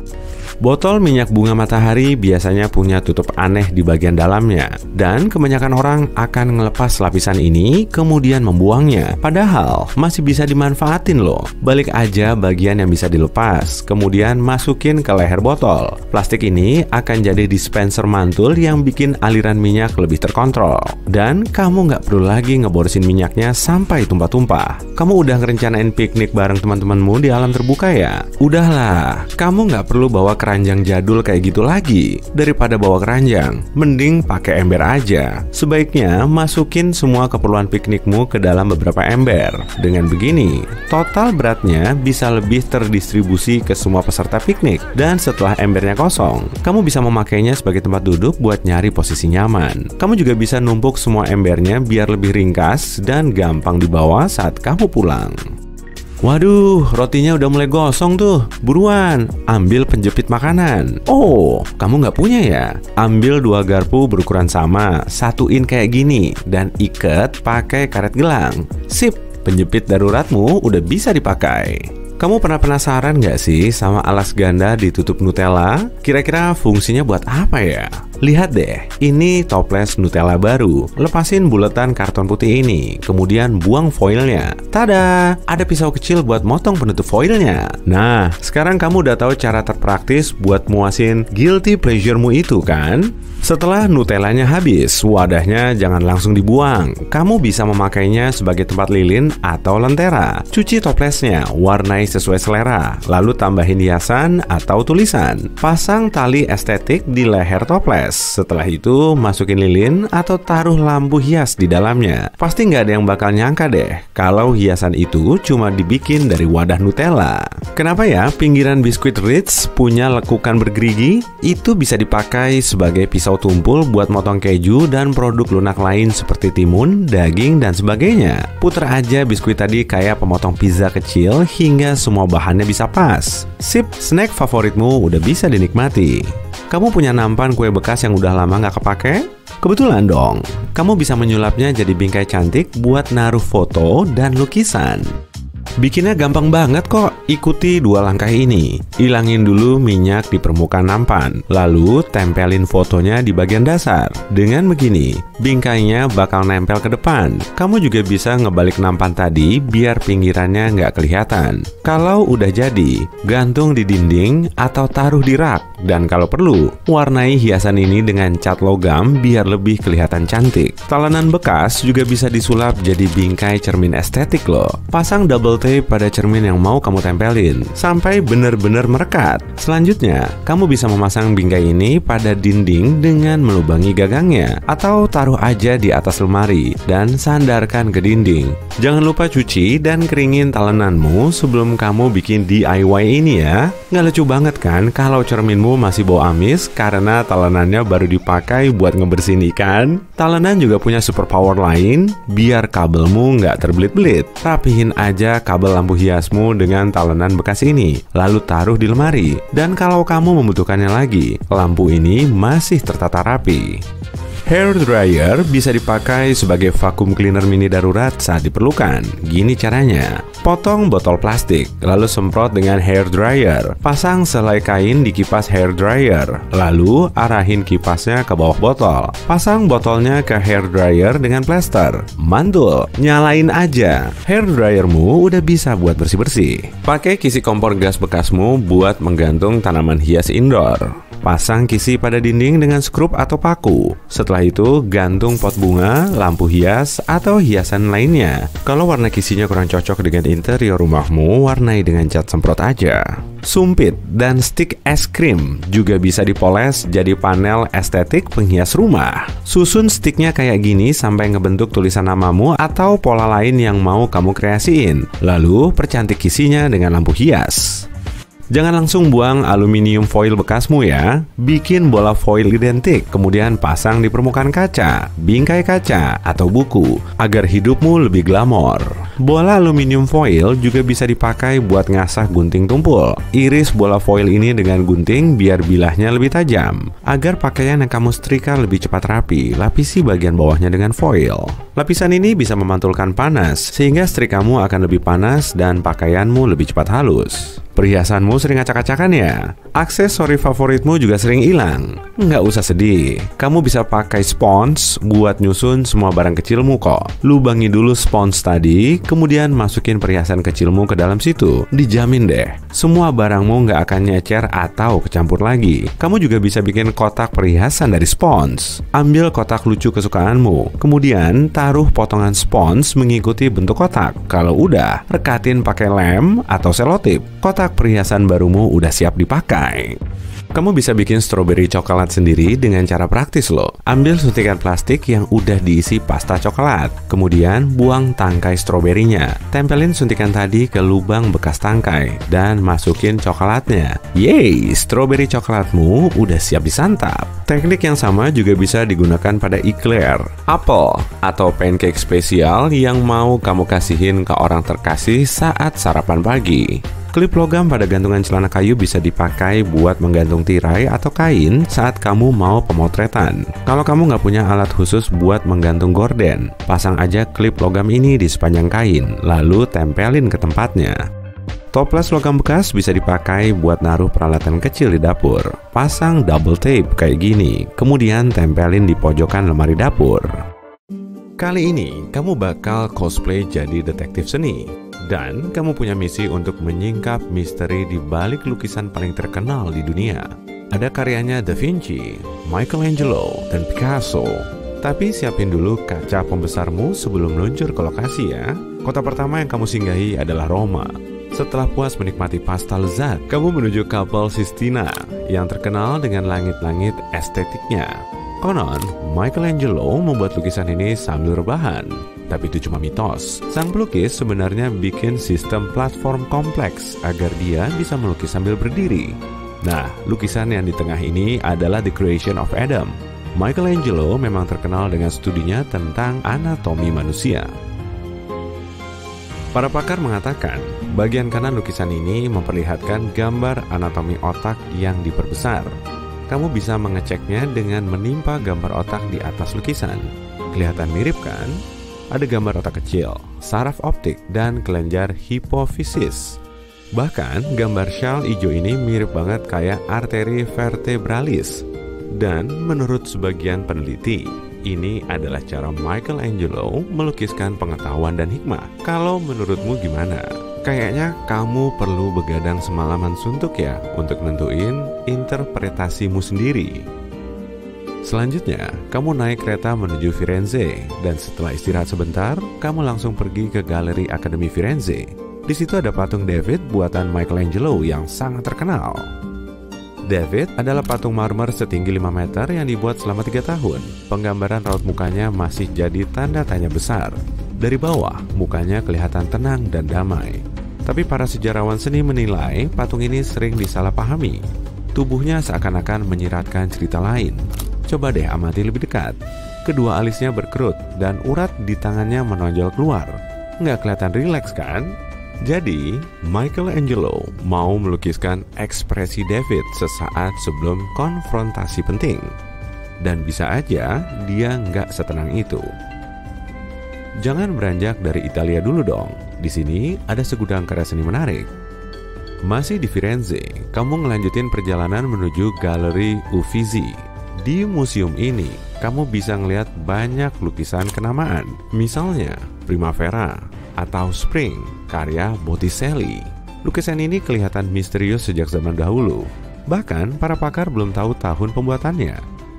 Botol minyak bunga matahari biasanya punya tutup aneh di bagian dalamnya, dan kebanyakan orang akan ngelepas lapisan ini kemudian membuangnya. Padahal masih bisa dimanfaatin loh. Balik aja bagian yang bisa dilepas, kemudian masukin ke leher botol. Plastik ini akan jadi dispenser mantul yang bikin aliran minyak lebih terkontrol. Dan kamu nggak perlu lagi ngeborosin minyaknya sampai tumpah-tumpah. Kamu udah ngerencanain piknik bareng teman-temanmu di alam terbuka ya? Udahlah, kamu nggak perlu bawa keranjang jadul kayak gitu lagi. Daripada bawa keranjang, mending pakai ember aja. Sebaiknya masukin semua keperluan piknikmu ke dalam beberapa ember. Dengan begini, total beratnya bisa lebih terdistribusi ke semua peserta piknik. Dan setelah embernya kosong, kamu bisa memakainya sebagai tempat duduk buat nyari posisi nyaman. Kamu juga bisa numpuk semua embernya biar lebih ringkas dan gampang dibawa saat kamu pulang. Waduh, rotinya udah mulai gosong tuh. Buruan, ambil penjepit makanan. Oh, kamu nggak punya ya? Ambil 2 garpu berukuran sama, satuin kayak gini, dan ikat pakai karet gelang. Sip, penjepit daruratmu udah bisa dipakai. Kamu pernah penasaran nggak sih sama alas ganda ditutup Nutella? Kira-kira fungsinya buat apa ya? Lihat deh, ini toples Nutella baru. Lepasin buletan karton putih ini, kemudian buang foilnya. Tada! Ada pisau kecil buat motong penutup foilnya. Nah, sekarang kamu udah tahu cara terpraktis buat muasin guilty pleasure-mu itu kan? Setelah Nutellanya habis, wadahnya jangan langsung dibuang. Kamu bisa memakainya sebagai tempat lilin atau lentera. Cuci toplesnya, warnai sesuai selera, lalu tambahin hiasan atau tulisan. Pasang tali estetik di leher toples. Setelah itu, masukin lilin atau taruh lampu hias di dalamnya. Pasti nggak ada yang bakal nyangka deh kalau hiasan itu cuma dibikin dari wadah Nutella. Kenapa ya pinggiran biskuit Ritz punya lekukan bergerigi? Itu bisa dipakai sebagai pisau tumpul buat motong keju dan produk lunak lain seperti timun, daging, dan sebagainya. Puter aja biskuit tadi kayak pemotong pizza kecil hingga semua bahannya bisa pas. Sip, snack favoritmu udah bisa dinikmati. Kamu punya nampan kue bekas yang udah lama nggak kepake? Kebetulan dong, kamu bisa menyulapnya jadi bingkai cantik buat naruh foto dan lukisan. Bikinnya gampang banget kok. Ikuti 2 langkah ini. Ilangin dulu minyak di permukaan nampan, lalu tempelin fotonya di bagian dasar. Dengan begini, bingkainya bakal nempel ke depan. Kamu juga bisa ngebalik nampan tadi biar pinggirannya nggak kelihatan. Kalau udah jadi, gantung di dinding atau taruh di rak. Dan kalau perlu, warnai hiasan ini dengan cat logam biar lebih kelihatan cantik. Talenan bekas juga bisa disulap jadi bingkai cermin estetik loh. Pasang double tape pada cermin yang mau kamu tempelin sampai benar-benar merekat. Selanjutnya, kamu bisa memasang bingkai ini pada dinding dengan melubangi gagangnya, atau taruh aja di atas lemari dan sandarkan ke dinding. Jangan lupa cuci dan keringin talenanmu sebelum kamu bikin DIY ini ya. Nggak lucu banget kan kalau cerminmu masih bau amis karena talenannya baru dipakai buat ngebersihin ikan? Talenan juga punya superpower lain biar kabelmu nggak terbelit-belit. Rapihin aja kabel lampu hiasmu dengan talenan bekas ini, lalu taruh di lemari. Dan kalau kamu membutuhkannya lagi, lampu ini masih tertata rapi. Hair dryer bisa dipakai sebagai vacuum cleaner mini darurat saat diperlukan. Gini caranya. Potong botol plastik, lalu semprot dengan hair dryer. Pasang selai kain di kipas hair dryer, lalu arahin kipasnya ke bawah botol. Pasang botolnya ke hair dryer dengan plester. Mantul, nyalain aja. Hair dryermu udah bisa buat bersih-bersih. Pakai kisi kompor gas bekasmu buat menggantung tanaman hias indoor. Pasang kisi pada dinding dengan skrup atau paku. Setelah itu, gantung pot bunga, lampu hias, atau hiasan lainnya. Kalau warna kisinya kurang cocok dengan interior rumahmu, warnai dengan cat semprot aja. Sumpit dan stik es krim juga bisa dipoles jadi panel estetik penghias rumah. Susun stiknya kayak gini sampai ngebentuk tulisan namamu atau pola lain yang mau kamu kreasiin. Lalu percantik kisinya dengan lampu hias. Jangan langsung buang aluminium foil bekasmu ya. Bikin bola foil identik, kemudian pasang di permukaan kaca, bingkai kaca, atau buku, agar hidupmu lebih glamor. Bola aluminium foil juga bisa dipakai buat ngasah gunting tumpul. Iris bola foil ini dengan gunting biar bilahnya lebih tajam. Agar pakaian yang kamu setrika lebih cepat rapi, lapisi bagian bawahnya dengan foil. Lapisan ini bisa memantulkan panas, sehingga setrikamu akan lebih panas dan pakaianmu lebih cepat halus. Perhiasanmu sering acak-acakan ya? Aksesori favoritmu juga sering hilang? Nggak usah sedih, kamu bisa pakai spons buat nyusun semua barang kecilmu kok. Lubangi dulu spons tadi, kemudian masukin perhiasan kecilmu ke dalam situ. Dijamin deh, semua barangmu nggak akan nyecer atau kecampur lagi. Kamu juga bisa bikin kotak perhiasan dari spons. Ambil kotak lucu kesukaanmu, kemudian taruh potongan spons mengikuti bentuk kotak. Kalau udah, rekatin pakai lem atau selotip. Kotak perhiasan barumu udah siap dipakai. Kamu bisa bikin strawberry coklat sendiri dengan cara praktis loh. Ambil suntikan plastik yang udah diisi pasta coklat, kemudian buang tangkai stroberinya. Tempelin suntikan tadi ke lubang bekas tangkai dan masukin coklatnya. Yeay, strawberry coklatmu udah siap disantap. Teknik yang sama juga bisa digunakan pada eclair, apple, atau pancake spesial yang mau kamu kasihin ke orang terkasih saat sarapan pagi. Klip logam pada gantungan celana kayu bisa dipakai buat menggantung tirai atau kain saat kamu mau pemotretan. Kalau kamu nggak punya alat khusus buat menggantung gorden, pasang aja klip logam ini di sepanjang kain, lalu tempelin ke tempatnya. Toples logam bekas bisa dipakai buat naruh peralatan kecil di dapur. Pasang double tape kayak gini, kemudian tempelin di pojokan lemari dapur. Kali ini, kamu bakal cosplay jadi detektif seni. Dan kamu punya misi untuk menyingkap misteri di balik lukisan paling terkenal di dunia. Ada karyanya Da Vinci, Michelangelo, dan Picasso. Tapi siapin dulu kaca pembesarmu sebelum meluncur ke lokasi ya. Kota pertama yang kamu singgahi adalah Roma. Setelah puas menikmati pasta lezat, kamu menuju Kapel Sistina yang terkenal dengan langit-langit estetiknya. Konon, Michelangelo membuat lukisan ini sambil rebahan. Tapi itu cuma mitos. Sang pelukis sebenarnya bikin sistem platform kompleks agar dia bisa melukis sambil berdiri. Nah, lukisan yang di tengah ini adalah The Creation of Adam. Michelangelo memang terkenal dengan studinya tentang anatomi manusia. Para pakar mengatakan, bagian kanan lukisan ini memperlihatkan gambar anatomi otak yang diperbesar. Kamu bisa mengeceknya dengan menimpa gambar otak di atas lukisan. Kelihatan mirip kan? Ada gambar otak kecil, saraf optik, dan kelenjar hipofisis. Bahkan, gambar syal hijau ini mirip banget kayak arteri vertebralis. Dan menurut sebagian peneliti, ini adalah cara Michelangelo melukiskan pengetahuan dan hikmah. Kalau menurutmu gimana? Kayaknya kamu perlu begadang semalaman suntuk ya untuk nentuin interpretasimu sendiri. Selanjutnya, kamu naik kereta menuju Firenze, dan setelah istirahat sebentar, kamu langsung pergi ke Galeri Akademi Firenze. Di situ ada patung David buatan Michelangelo yang sangat terkenal. David adalah patung marmer setinggi 5 meter yang dibuat selama 3 tahun. Penggambaran raut mukanya masih jadi tanda tanya besar. Dari bawah, mukanya kelihatan tenang dan damai. Tapi para sejarawan seni menilai patung ini sering disalahpahami. Tubuhnya seakan-akan menyiratkan cerita lain. Coba deh amati lebih dekat. Kedua alisnya berkerut dan urat di tangannya menonjol keluar. Nggak kelihatan rileks kan? Jadi, Michelangelo mau melukiskan ekspresi David sesaat sebelum konfrontasi penting. Dan bisa aja dia nggak setenang itu. Jangan beranjak dari Italia dulu dong. Di sini ada segudang karya seni menarik. Masih di Firenze, kamu ngelanjutin perjalanan menuju Galeri Uffizi. Di museum ini, kamu bisa ngelihat banyak lukisan kenamaan. Misalnya, Primavera atau Spring, karya Botticelli. Lukisan ini kelihatan misterius sejak zaman dahulu. Bahkan, para pakar belum tahu tahun pembuatannya.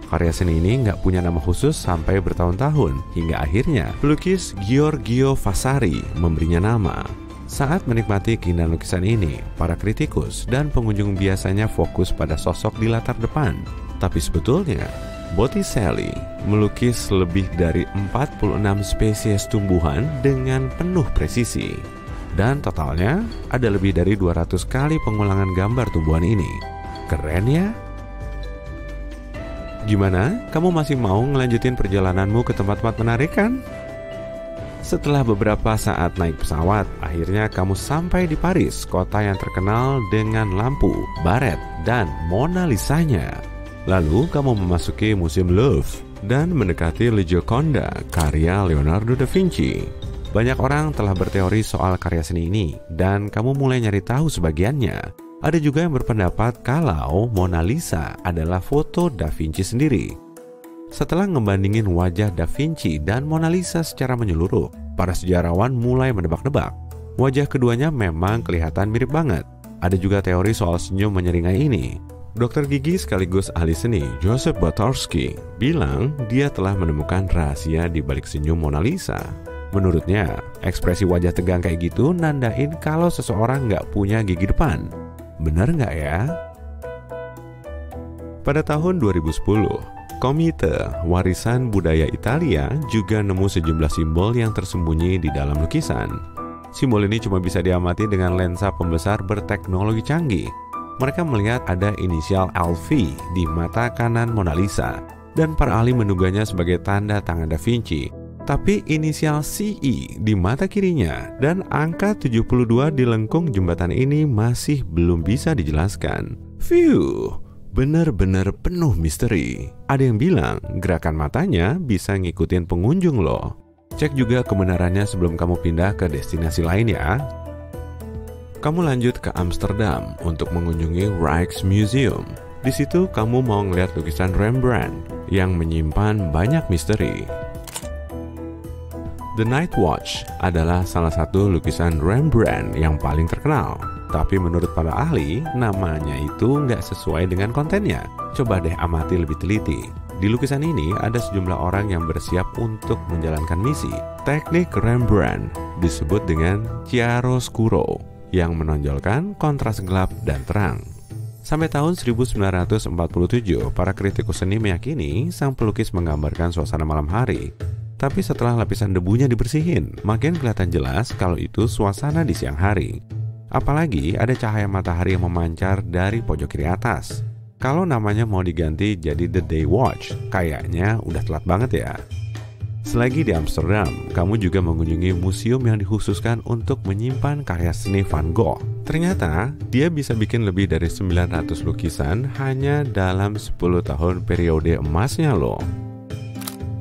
Karya seni ini nggak punya nama khusus sampai bertahun-tahun, hingga akhirnya pelukis Giorgio Vasari memberinya nama. Saat menikmati keindahan lukisan ini, para kritikus dan pengunjung biasanya fokus pada sosok di latar depan. Tapi sebetulnya, Botticelli melukis lebih dari 46 spesies tumbuhan dengan penuh presisi. Dan totalnya ada lebih dari 200 kali pengulangan gambar tumbuhan ini. Keren ya? Gimana? Kamu masih mau ngelanjutin perjalananmu ke tempat-tempat menarik kan? Setelah beberapa saat naik pesawat, akhirnya kamu sampai di Paris, kota yang terkenal dengan lampu, baret, dan Mona Lisa-nya. Lalu kamu memasuki Museum Louvre dan mendekati La Gioconda, karya Leonardo da Vinci. Banyak orang telah berteori soal karya seni ini, dan kamu mulai nyari tahu sebagiannya. Ada juga yang berpendapat kalau Mona Lisa adalah foto da Vinci sendiri. Setelah ngebandingin wajah Da Vinci dan Mona Lisa secara menyeluruh, para sejarawan mulai menebak-nebak. Wajah keduanya memang kelihatan mirip banget. Ada juga teori soal senyum menyeringai ini. Dokter gigi sekaligus ahli seni Joseph Bartowski bilang dia telah menemukan rahasia di balik senyum Mona Lisa. Menurutnya, ekspresi wajah tegang kayak gitu nandain kalau seseorang nggak punya gigi depan. Bener nggak ya? Pada tahun 2010, Komite Warisan Budaya Italia juga nemu sejumlah simbol yang tersembunyi di dalam lukisan. Simbol ini cuma bisa diamati dengan lensa pembesar berteknologi canggih. Mereka melihat ada inisial LV di mata kanan Mona Lisa, dan para ahli menduganya sebagai tanda tangan Da Vinci. Tapi inisial CE di mata kirinya dan angka 72 di lengkung jembatan ini masih belum bisa dijelaskan. Phew! Benar-benar penuh misteri. Ada yang bilang gerakan matanya bisa ngikutin pengunjung loh. Cek juga kebenarannya sebelum kamu pindah ke destinasi lain ya. Kamu lanjut ke Amsterdam untuk mengunjungi Rijksmuseum. Di situ kamu mau ngeliat lukisan Rembrandt yang menyimpan banyak misteri. The Night Watch adalah salah satu lukisan Rembrandt yang paling terkenal. Tapi menurut para ahli, namanya itu nggak sesuai dengan kontennya. Coba deh amati lebih teliti. Di lukisan ini ada sejumlah orang yang bersiap untuk menjalankan misi. Teknik Rembrandt disebut dengan chiaroscuro, yang menonjolkan kontras gelap dan terang. Sampai tahun 1947, para kritikus seni meyakini sang pelukis menggambarkan suasana malam hari. Tapi setelah lapisan debunya dibersihin, makin kelihatan jelas kalau itu suasana di siang hari. Apalagi ada cahaya matahari yang memancar dari pojok kiri atas. Kalau namanya mau diganti jadi The Day Watch, kayaknya udah telat banget ya. Selagi di Amsterdam, kamu juga mengunjungi museum yang dikhususkan untuk menyimpan karya seni Van Gogh. Ternyata, dia bisa bikin lebih dari 900 lukisan hanya dalam 10 tahun periode emasnya loh.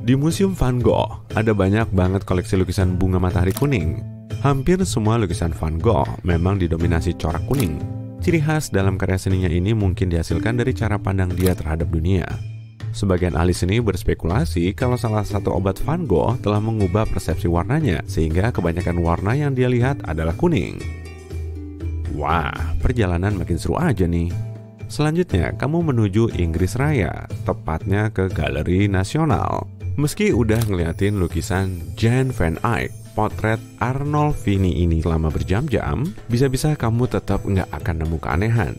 Di Museum Van Gogh, ada banyak banget koleksi lukisan bunga matahari kuning. Hampir semua lukisan Van Gogh memang didominasi corak kuning. Ciri khas dalam karya seninya ini mungkin dihasilkan dari cara pandang dia terhadap dunia. Sebagian ahli seni berspekulasi kalau salah satu obat Van Gogh telah mengubah persepsi warnanya, sehingga kebanyakan warna yang dia lihat adalah kuning. Wah, perjalanan makin seru aja nih. Selanjutnya, kamu menuju Inggris Raya, tepatnya ke Galeri Nasional. Meski udah ngeliatin lukisan Jan van Eyck, potret Arnolfini ini lama berjam-jam, bisa-bisa kamu tetap nggak akan nemu keanehan.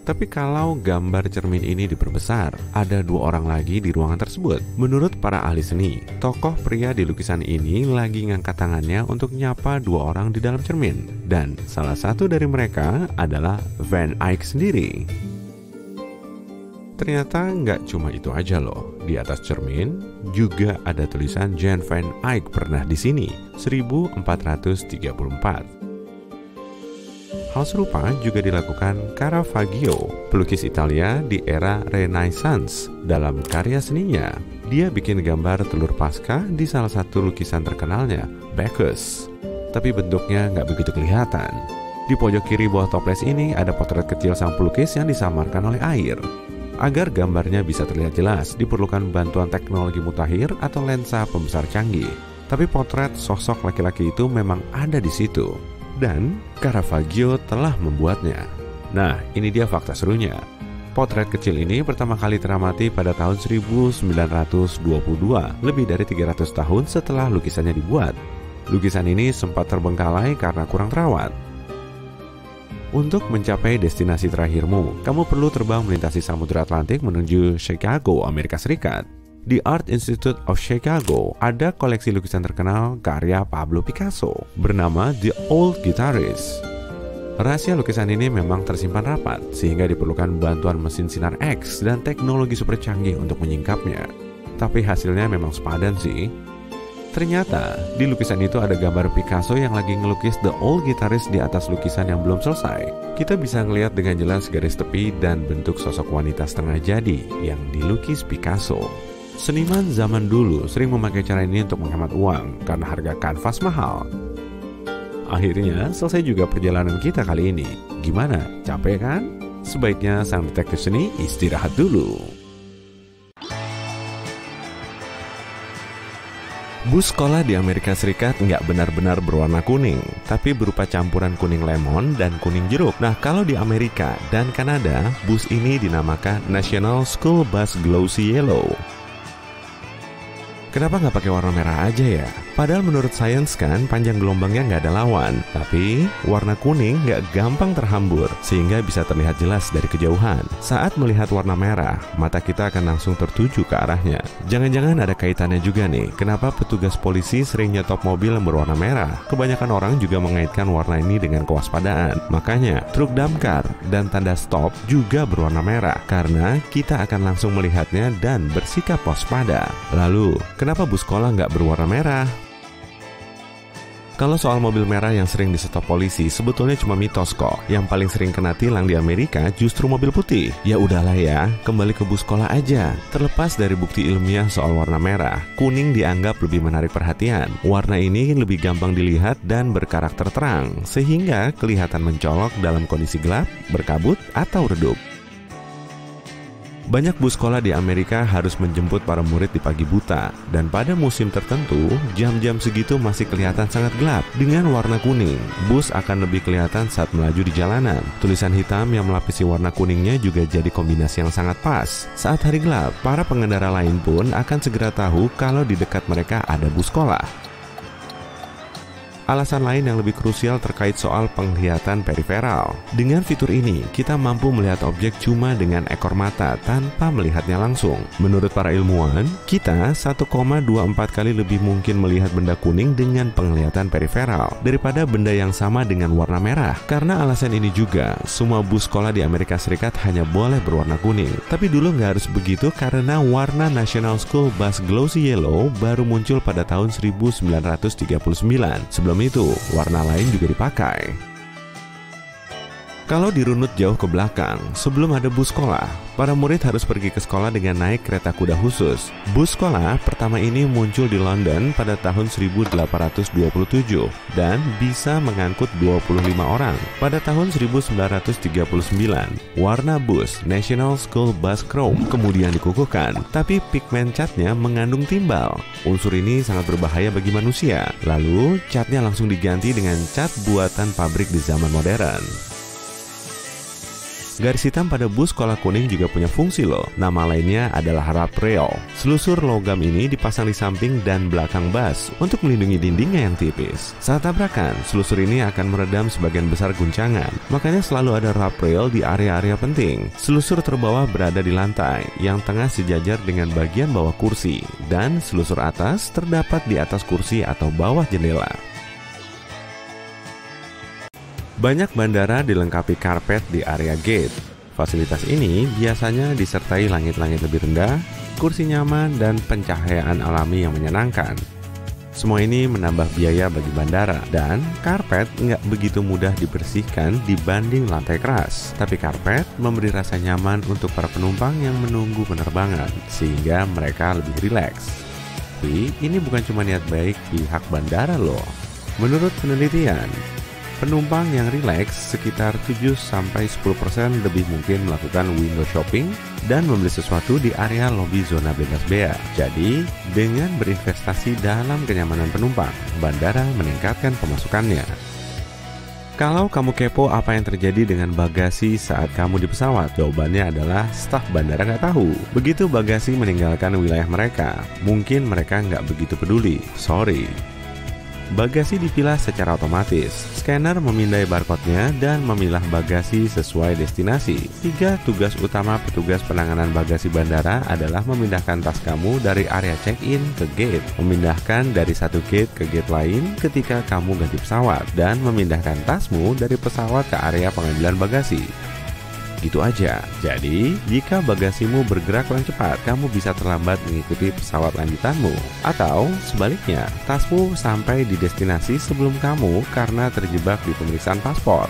Tapi kalau gambar cermin ini diperbesar, ada dua orang lagi di ruangan tersebut. Menurut para ahli seni, tokoh pria di lukisan ini lagi ngangkat tangannya untuk nyapa dua orang di dalam cermin. Dan salah satu dari mereka adalah Van Eyck sendiri. Ternyata nggak cuma itu aja loh. Di atas cermin juga ada tulisan Jan van Eyck pernah di sini 1434. Hal serupa juga dilakukan Caravaggio, pelukis Italia di era Renaissance. Dalam karya seninya, dia bikin gambar telur Paskah di salah satu lukisan terkenalnya, Bacchus. Tapi bentuknya nggak begitu kelihatan. Di pojok kiri bawah toples ini ada potret kecil sang pelukis yang disamarkan oleh air. Agar gambarnya bisa terlihat jelas, diperlukan bantuan teknologi mutakhir atau lensa pembesar canggih. Tapi potret sosok laki-laki itu memang ada di situ. Dan Caravaggio telah membuatnya. Nah, ini dia fakta serunya. Potret kecil ini pertama kali teramati pada tahun 1922, lebih dari 300 tahun setelah lukisannya dibuat. Lukisan ini sempat terbengkalai karena kurang terawat. Untuk mencapai destinasi terakhirmu, kamu perlu terbang melintasi Samudra Atlantik menuju Chicago, Amerika Serikat. Di Art Institute of Chicago ada koleksi lukisan terkenal karya Pablo Picasso bernama The Old Guitarist. Rahasia lukisan ini memang tersimpan rapat sehingga diperlukan bantuan mesin sinar X dan teknologi super canggih untuk menyingkapnya. Tapi hasilnya memang sepadan sih. Ternyata, di lukisan itu ada gambar Picasso yang lagi ngelukis The Old Guitarist di atas lukisan yang belum selesai. Kita bisa ngelihat dengan jelas garis tepi dan bentuk sosok wanita setengah jadi yang dilukis Picasso. Seniman zaman dulu sering memakai cara ini untuk menghemat uang karena harga kanvas mahal. Akhirnya, selesai juga perjalanan kita kali ini. Gimana? Capek kan? Sebaiknya sang detektif seni istirahat dulu. Bus sekolah di Amerika Serikat nggak benar-benar berwarna kuning, tapi berupa campuran kuning lemon dan kuning jeruk. Nah, kalau di Amerika dan Kanada, bus ini dinamakan National School Bus Glossy Yellow. Kenapa nggak pakai warna merah aja ya? Padahal menurut sains kan panjang gelombangnya nggak ada lawan. Tapi warna kuning nggak gampang terhambur sehingga bisa terlihat jelas dari kejauhan. Saat melihat warna merah, mata kita akan langsung tertuju ke arahnya. Jangan-jangan ada kaitannya juga nih, kenapa petugas polisi sering nyetop mobil yang berwarna merah? Kebanyakan orang juga mengaitkan warna ini dengan kewaspadaan. Makanya truk damkar dan tanda stop juga berwarna merah karena kita akan langsung melihatnya dan bersikap waspada. Lalu, kenapa bus sekolah nggak berwarna merah? Kalau soal mobil merah yang sering disetop polisi, sebetulnya cuma mitos kok. Yang paling sering kena tilang di Amerika justru mobil putih. Ya udahlah ya, kembali ke bus sekolah aja. Terlepas dari bukti ilmiah soal warna merah, kuning dianggap lebih menarik perhatian. Warna ini lebih gampang dilihat dan berkarakter terang, sehingga kelihatan mencolok dalam kondisi gelap, berkabut, atau redup. Banyak bus sekolah di Amerika harus menjemput para murid di pagi buta, dan pada musim tertentu, jam-jam segitu masih kelihatan sangat gelap. Dengan warna kuning, bus akan lebih kelihatan saat melaju di jalanan. Tulisan hitam yang melapisi warna kuningnya juga jadi kombinasi yang sangat pas. Saat hari gelap, para pengendara lain pun akan segera tahu kalau di dekat mereka ada bus sekolah. Alasan lain yang lebih krusial terkait soal penglihatan periferal. Dengan fitur ini, kita mampu melihat objek cuma dengan ekor mata tanpa melihatnya langsung. Menurut para ilmuwan, kita 1,24 kali lebih mungkin melihat benda kuning dengan penglihatan periferal daripada benda yang sama dengan warna merah. Karena alasan ini juga, semua bus sekolah di Amerika Serikat hanya boleh berwarna kuning. Tapi dulu nggak harus begitu karena warna National School Bus Glossy Yellow baru muncul pada tahun 1939. Sebelum itu, warna lain juga dipakai. Kalau dirunut jauh ke belakang, sebelum ada bus sekolah, para murid harus pergi ke sekolah dengan naik kereta kuda khusus. Bus sekolah pertama ini muncul di London pada tahun 1827 dan bisa mengangkut 25 orang. Pada tahun 1939, warna bus National School Bus Chrome kemudian dikukuhkan, tapi pigmen catnya mengandung timbal. Unsur ini sangat berbahaya bagi manusia. Lalu, catnya langsung diganti dengan cat buatan pabrik di zaman modern. Garis hitam pada bus sekolah kuning juga punya fungsi loh. Nama lainnya adalah wrap rail. Selusur logam ini dipasang di samping dan belakang bus untuk melindungi dindingnya yang tipis. Saat tabrakan, selusur ini akan meredam sebagian besar guncangan. Makanya selalu ada wrap rail di area-area penting. Selusur terbawah berada di lantai, yang tengah sejajar dengan bagian bawah kursi, dan selusur atas terdapat di atas kursi atau bawah jendela. Banyak bandara dilengkapi karpet di area gate. Fasilitas ini biasanya disertai langit-langit lebih rendah, kursi nyaman, dan pencahayaan alami yang menyenangkan. Semua ini menambah biaya bagi bandara, dan karpet nggak begitu mudah dibersihkan dibanding lantai keras. Tapi karpet memberi rasa nyaman untuk para penumpang yang menunggu penerbangan, sehingga mereka lebih rileks. Tapi ini bukan cuma niat baik pihak bandara loh. Menurut penelitian, penumpang yang rileks sekitar 7-10% lebih mungkin melakukan window shopping dan membeli sesuatu di area lobi zona bebas bea. Jadi, dengan berinvestasi dalam kenyamanan penumpang, bandara meningkatkan pemasukannya. Kalau kamu kepo apa yang terjadi dengan bagasi saat kamu di pesawat, jawabannya adalah staf bandara nggak tahu. Begitu bagasi meninggalkan wilayah mereka, mungkin mereka nggak begitu peduli. Sorry. Bagasi dipilah secara otomatis. Scanner memindai barcode-nya dan memilah bagasi sesuai destinasi. 3 tugas utama petugas penanganan bagasi bandara adalah memindahkan tas kamu dari area check-in ke gate, memindahkan dari satu gate ke gate lain ketika kamu ganti pesawat, dan memindahkan tasmu dari pesawat ke area pengambilan bagasi. Gitu aja. Jadi, jika bagasimu bergerak kurang cepat, kamu bisa terlambat mengikuti pesawat lanjutanmu. Atau sebaliknya, tasmu sampai di destinasi sebelum kamu karena terjebak di pemeriksaan paspor.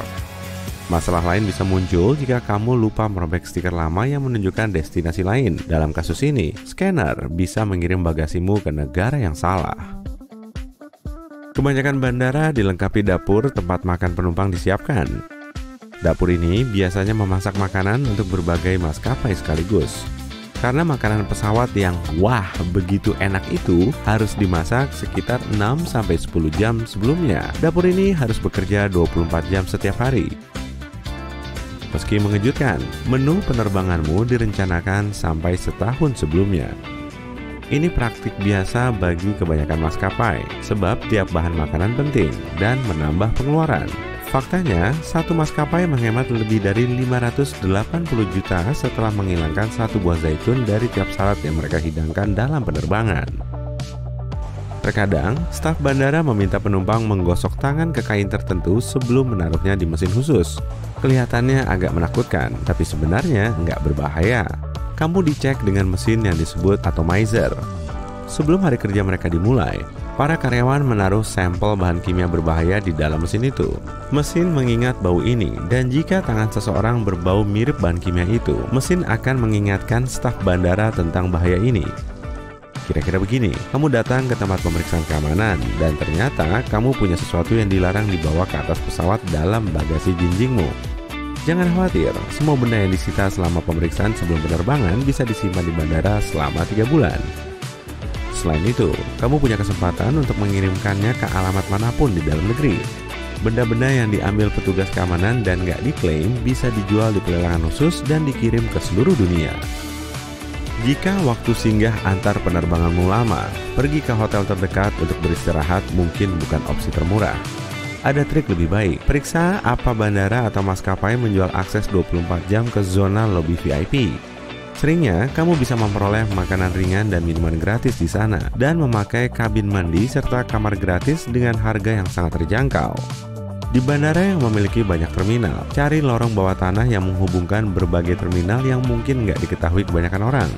Masalah lain bisa muncul jika kamu lupa merobek stiker lama yang menunjukkan destinasi lain. Dalam kasus ini, scanner bisa mengirim bagasimu ke negara yang salah. Kebanyakan bandara dilengkapi dapur tempat makan penumpang disiapkan. Dapur ini biasanya memasak makanan untuk berbagai maskapai sekaligus. Karena makanan pesawat yang wah begitu enak itu harus dimasak sekitar 6-10 jam sebelumnya. Dapur ini harus bekerja 24 jam setiap hari. Meski mengejutkan, menu penerbanganmu direncanakan sampai setahun sebelumnya. Ini praktik biasa bagi kebanyakan maskapai, sebab tiap bahan makanan penting dan menambah pengeluaran. Faktanya, satu maskapai menghemat lebih dari 580 juta setelah menghilangkan satu buah zaitun dari tiap salad yang mereka hidangkan dalam penerbangan. Terkadang, staf bandara meminta penumpang menggosok tangan ke kain tertentu sebelum menaruhnya di mesin khusus. Kelihatannya agak menakutkan, tapi sebenarnya nggak berbahaya. Kamu dicek dengan mesin yang disebut atomizer. Sebelum hari kerja mereka dimulai, para karyawan menaruh sampel bahan kimia berbahaya di dalam mesin itu. Mesin mengingat bau ini, dan jika tangan seseorang berbau mirip bahan kimia itu, mesin akan mengingatkan staf bandara tentang bahaya ini. Kira-kira begini, kamu datang ke tempat pemeriksaan keamanan, dan ternyata kamu punya sesuatu yang dilarang dibawa ke atas pesawat dalam bagasi jinjingmu. Jangan khawatir, semua benda yang disita selama pemeriksaan sebelum penerbangan bisa disimpan di bandara selama 3 bulan. Selain itu, kamu punya kesempatan untuk mengirimkannya ke alamat manapun di dalam negeri. Benda-benda yang diambil petugas keamanan dan nggak diklaim bisa dijual di pelelangan khusus dan dikirim ke seluruh dunia. Jika waktu singgah antar penerbanganmu lama, pergi ke hotel terdekat untuk beristirahat mungkin bukan opsi termurah. Ada trik lebih baik, periksa apa bandara atau maskapai menjual akses 24 jam ke zona lobby VIP. Seringnya, kamu bisa memperoleh makanan ringan dan minuman gratis di sana, dan memakai kabin mandi serta kamar gratis dengan harga yang sangat terjangkau. Di bandara yang memiliki banyak terminal, cari lorong bawah tanah yang menghubungkan berbagai terminal yang mungkin nggak diketahui kebanyakan orang.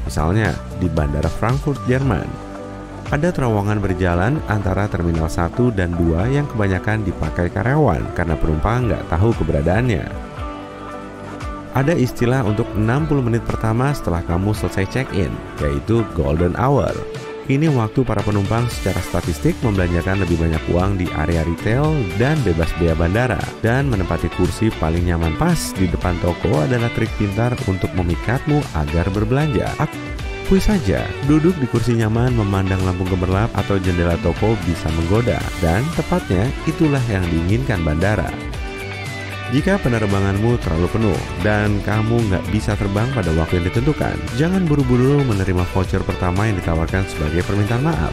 Misalnya, di Bandara Frankfurt, Jerman. Ada terowongan berjalan antara Terminal 1 dan 2 yang kebanyakan dipakai karyawan karena penumpang nggak tahu keberadaannya. Ada istilah untuk 60 menit pertama setelah kamu selesai check-in, yaitu golden hour. Ini waktu para penumpang secara statistik membelanjakan lebih banyak uang di area retail dan bebas biaya bandara. Dan menempati kursi paling nyaman pas di depan toko adalah trik pintar untuk memikatmu agar berbelanja. Akui saja, duduk di kursi nyaman memandang lampu gemerlap atau jendela toko bisa menggoda. Dan tepatnya itulah yang diinginkan bandara. Jika penerbanganmu terlalu penuh dan kamu nggak bisa terbang pada waktu yang ditentukan, jangan buru-buru menerima voucher pertama yang ditawarkan sebagai permintaan maaf.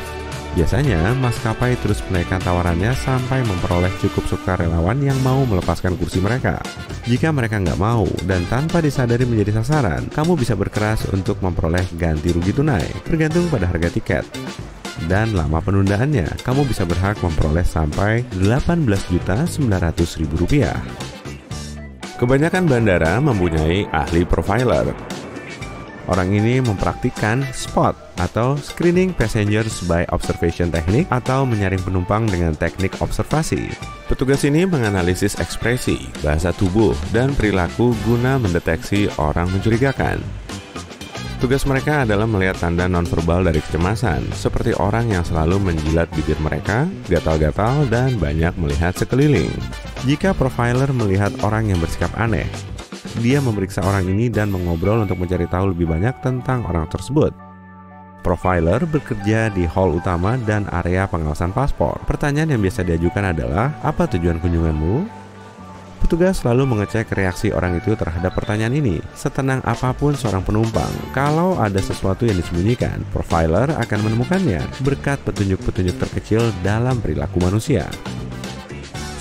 Biasanya, maskapai terus menaikkan tawarannya sampai memperoleh cukup sukarelawan yang mau melepaskan kursi mereka. Jika mereka nggak mau dan tanpa disadari menjadi sasaran, kamu bisa berkeras untuk memperoleh ganti rugi tunai, tergantung pada harga tiket. Dan lama penundaannya, kamu bisa berhak memperoleh sampai Rp18.900.000. Kebanyakan bandara mempunyai ahli profiler. Orang ini mempraktikkan SPOT atau Screening Passengers by Observation Technique atau menyaring penumpang dengan teknik observasi. Petugas ini menganalisis ekspresi, bahasa tubuh, dan perilaku guna mendeteksi orang mencurigakan. Tugas mereka adalah melihat tanda nonverbal dari kecemasan, seperti orang yang selalu menjilat bibir mereka, gatal-gatal, dan banyak melihat sekeliling. Jika profiler melihat orang yang bersikap aneh, dia memeriksa orang ini dan mengobrol untuk mencari tahu lebih banyak tentang orang tersebut. Profiler bekerja di hall utama dan area pengawasan paspor. Pertanyaan yang biasa diajukan adalah, apa tujuan kunjunganmu? Petugas selalu mengecek reaksi orang itu terhadap pertanyaan ini. Setenang apapun seorang penumpang, kalau ada sesuatu yang disembunyikan, profiler akan menemukannya berkat petunjuk-petunjuk terkecil dalam perilaku manusia.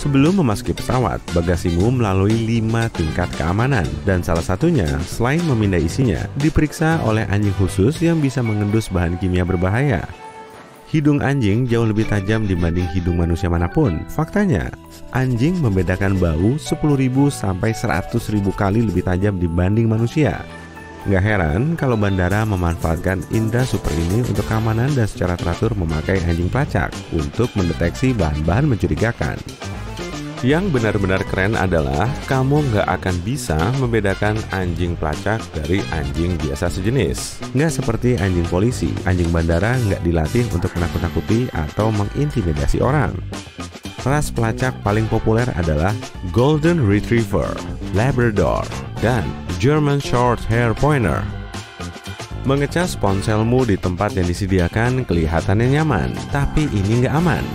Sebelum memasuki pesawat, bagasimu melalui 5 tingkat keamanan, dan salah satunya, selain memindah isinya, diperiksa oleh anjing khusus yang bisa mengendus bahan kimia berbahaya. Hidung anjing jauh lebih tajam dibanding hidung manusia manapun. Faktanya, anjing membedakan bau 10.000 sampai 100.000 kali lebih tajam dibanding manusia. Nggak heran kalau bandara memanfaatkan indera super ini untuk keamanan dan secara teratur memakai anjing pelacak untuk mendeteksi bahan-bahan mencurigakan. Yang benar-benar keren adalah kamu nggak akan bisa membedakan anjing pelacak dari anjing biasa sejenis. Nggak seperti anjing polisi, anjing bandara nggak dilatih untuk menakut-nakuti atau mengintimidasi orang. Ras pelacak paling populer adalah Golden Retriever, Labrador, dan German Shorthair Pointer. Mengecas ponselmu di tempat yang disediakan kelihatannya nyaman, tapi ini nggak aman.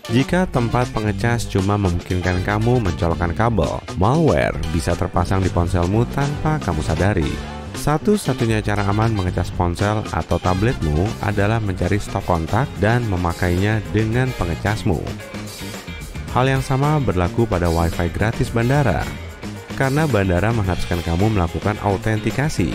Jika tempat pengecas cuma memungkinkan kamu mencolokkan kabel, malware bisa terpasang di ponselmu tanpa kamu sadari. Satu-satunya cara aman mengecas ponsel atau tabletmu adalah mencari stop kontak dan memakainya dengan pengecasmu. Hal yang sama berlaku pada WiFi gratis bandara, karena bandara mengharuskan kamu melakukan autentikasi.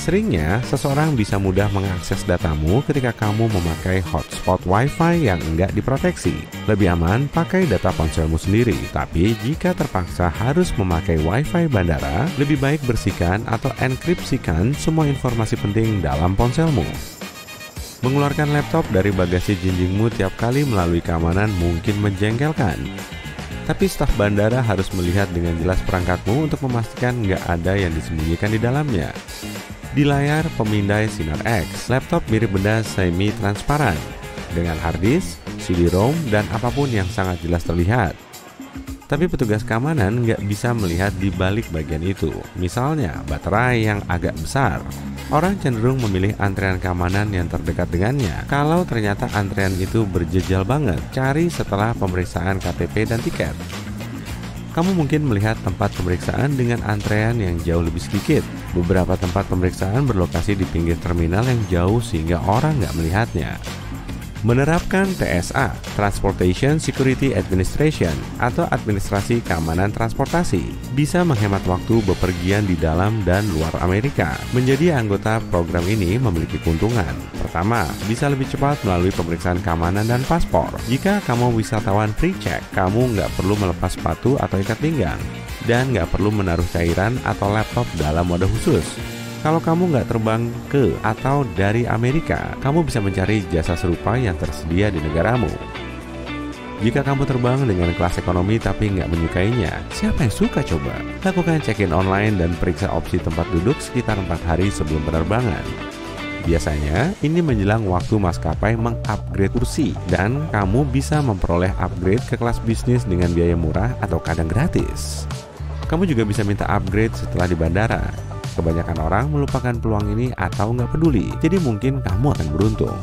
Seringnya, seseorang bisa mudah mengakses datamu ketika kamu memakai hotspot Wi-Fi yang enggak diproteksi. Lebih aman pakai data ponselmu sendiri, tapi jika terpaksa harus memakai Wi-Fi bandara, lebih baik bersihkan atau enkripsikan semua informasi penting dalam ponselmu. Mengeluarkan laptop dari bagasi jinjingmu tiap kali melalui keamanan mungkin menjengkelkan. Tapi staf bandara harus melihat dengan jelas perangkatmu untuk memastikan nggak ada yang disembunyikan di dalamnya. Di layar pemindai sinar X, laptop mirip benda semi-transparan dengan harddisk, CD-ROM, dan apapun yang sangat jelas terlihat. Tapi petugas keamanan nggak bisa melihat di balik bagian itu, misalnya baterai yang agak besar. Orang cenderung memilih antrean keamanan yang terdekat dengannya. Kalau ternyata antrean itu berjejal banget, cari setelah pemeriksaan KTP dan tiket. Kamu mungkin melihat tempat pemeriksaan dengan antrean yang jauh lebih sedikit. Beberapa tempat pemeriksaan berlokasi di pinggir terminal yang jauh sehingga orang nggak melihatnya. Menerapkan TSA, Transportation Security Administration, atau Administrasi Keamanan Transportasi, bisa menghemat waktu bepergian di dalam dan luar Amerika. Menjadi anggota program ini memiliki keuntungan. Pertama, bisa lebih cepat melalui pemeriksaan keamanan dan paspor. Jika kamu wisatawan pre-check, kamu nggak perlu melepas sepatu atau ikat pinggang, dan nggak perlu menaruh cairan atau laptop dalam wadah khusus. Kalau kamu nggak terbang ke atau dari Amerika, kamu bisa mencari jasa serupa yang tersedia di negaramu. Jika kamu terbang dengan kelas ekonomi tapi nggak menyukainya, siapa yang suka coba? Lakukan check-in online dan periksa opsi tempat duduk sekitar 4 hari sebelum penerbangan. Biasanya, ini menjelang waktu maskapai mengupgrade kursi, dan kamu bisa memperoleh upgrade ke kelas bisnis dengan biaya murah atau kadang gratis. Kamu juga bisa minta upgrade setelah di bandara. Kebanyakan orang melupakan peluang ini atau nggak peduli, jadi mungkin kamu akan beruntung.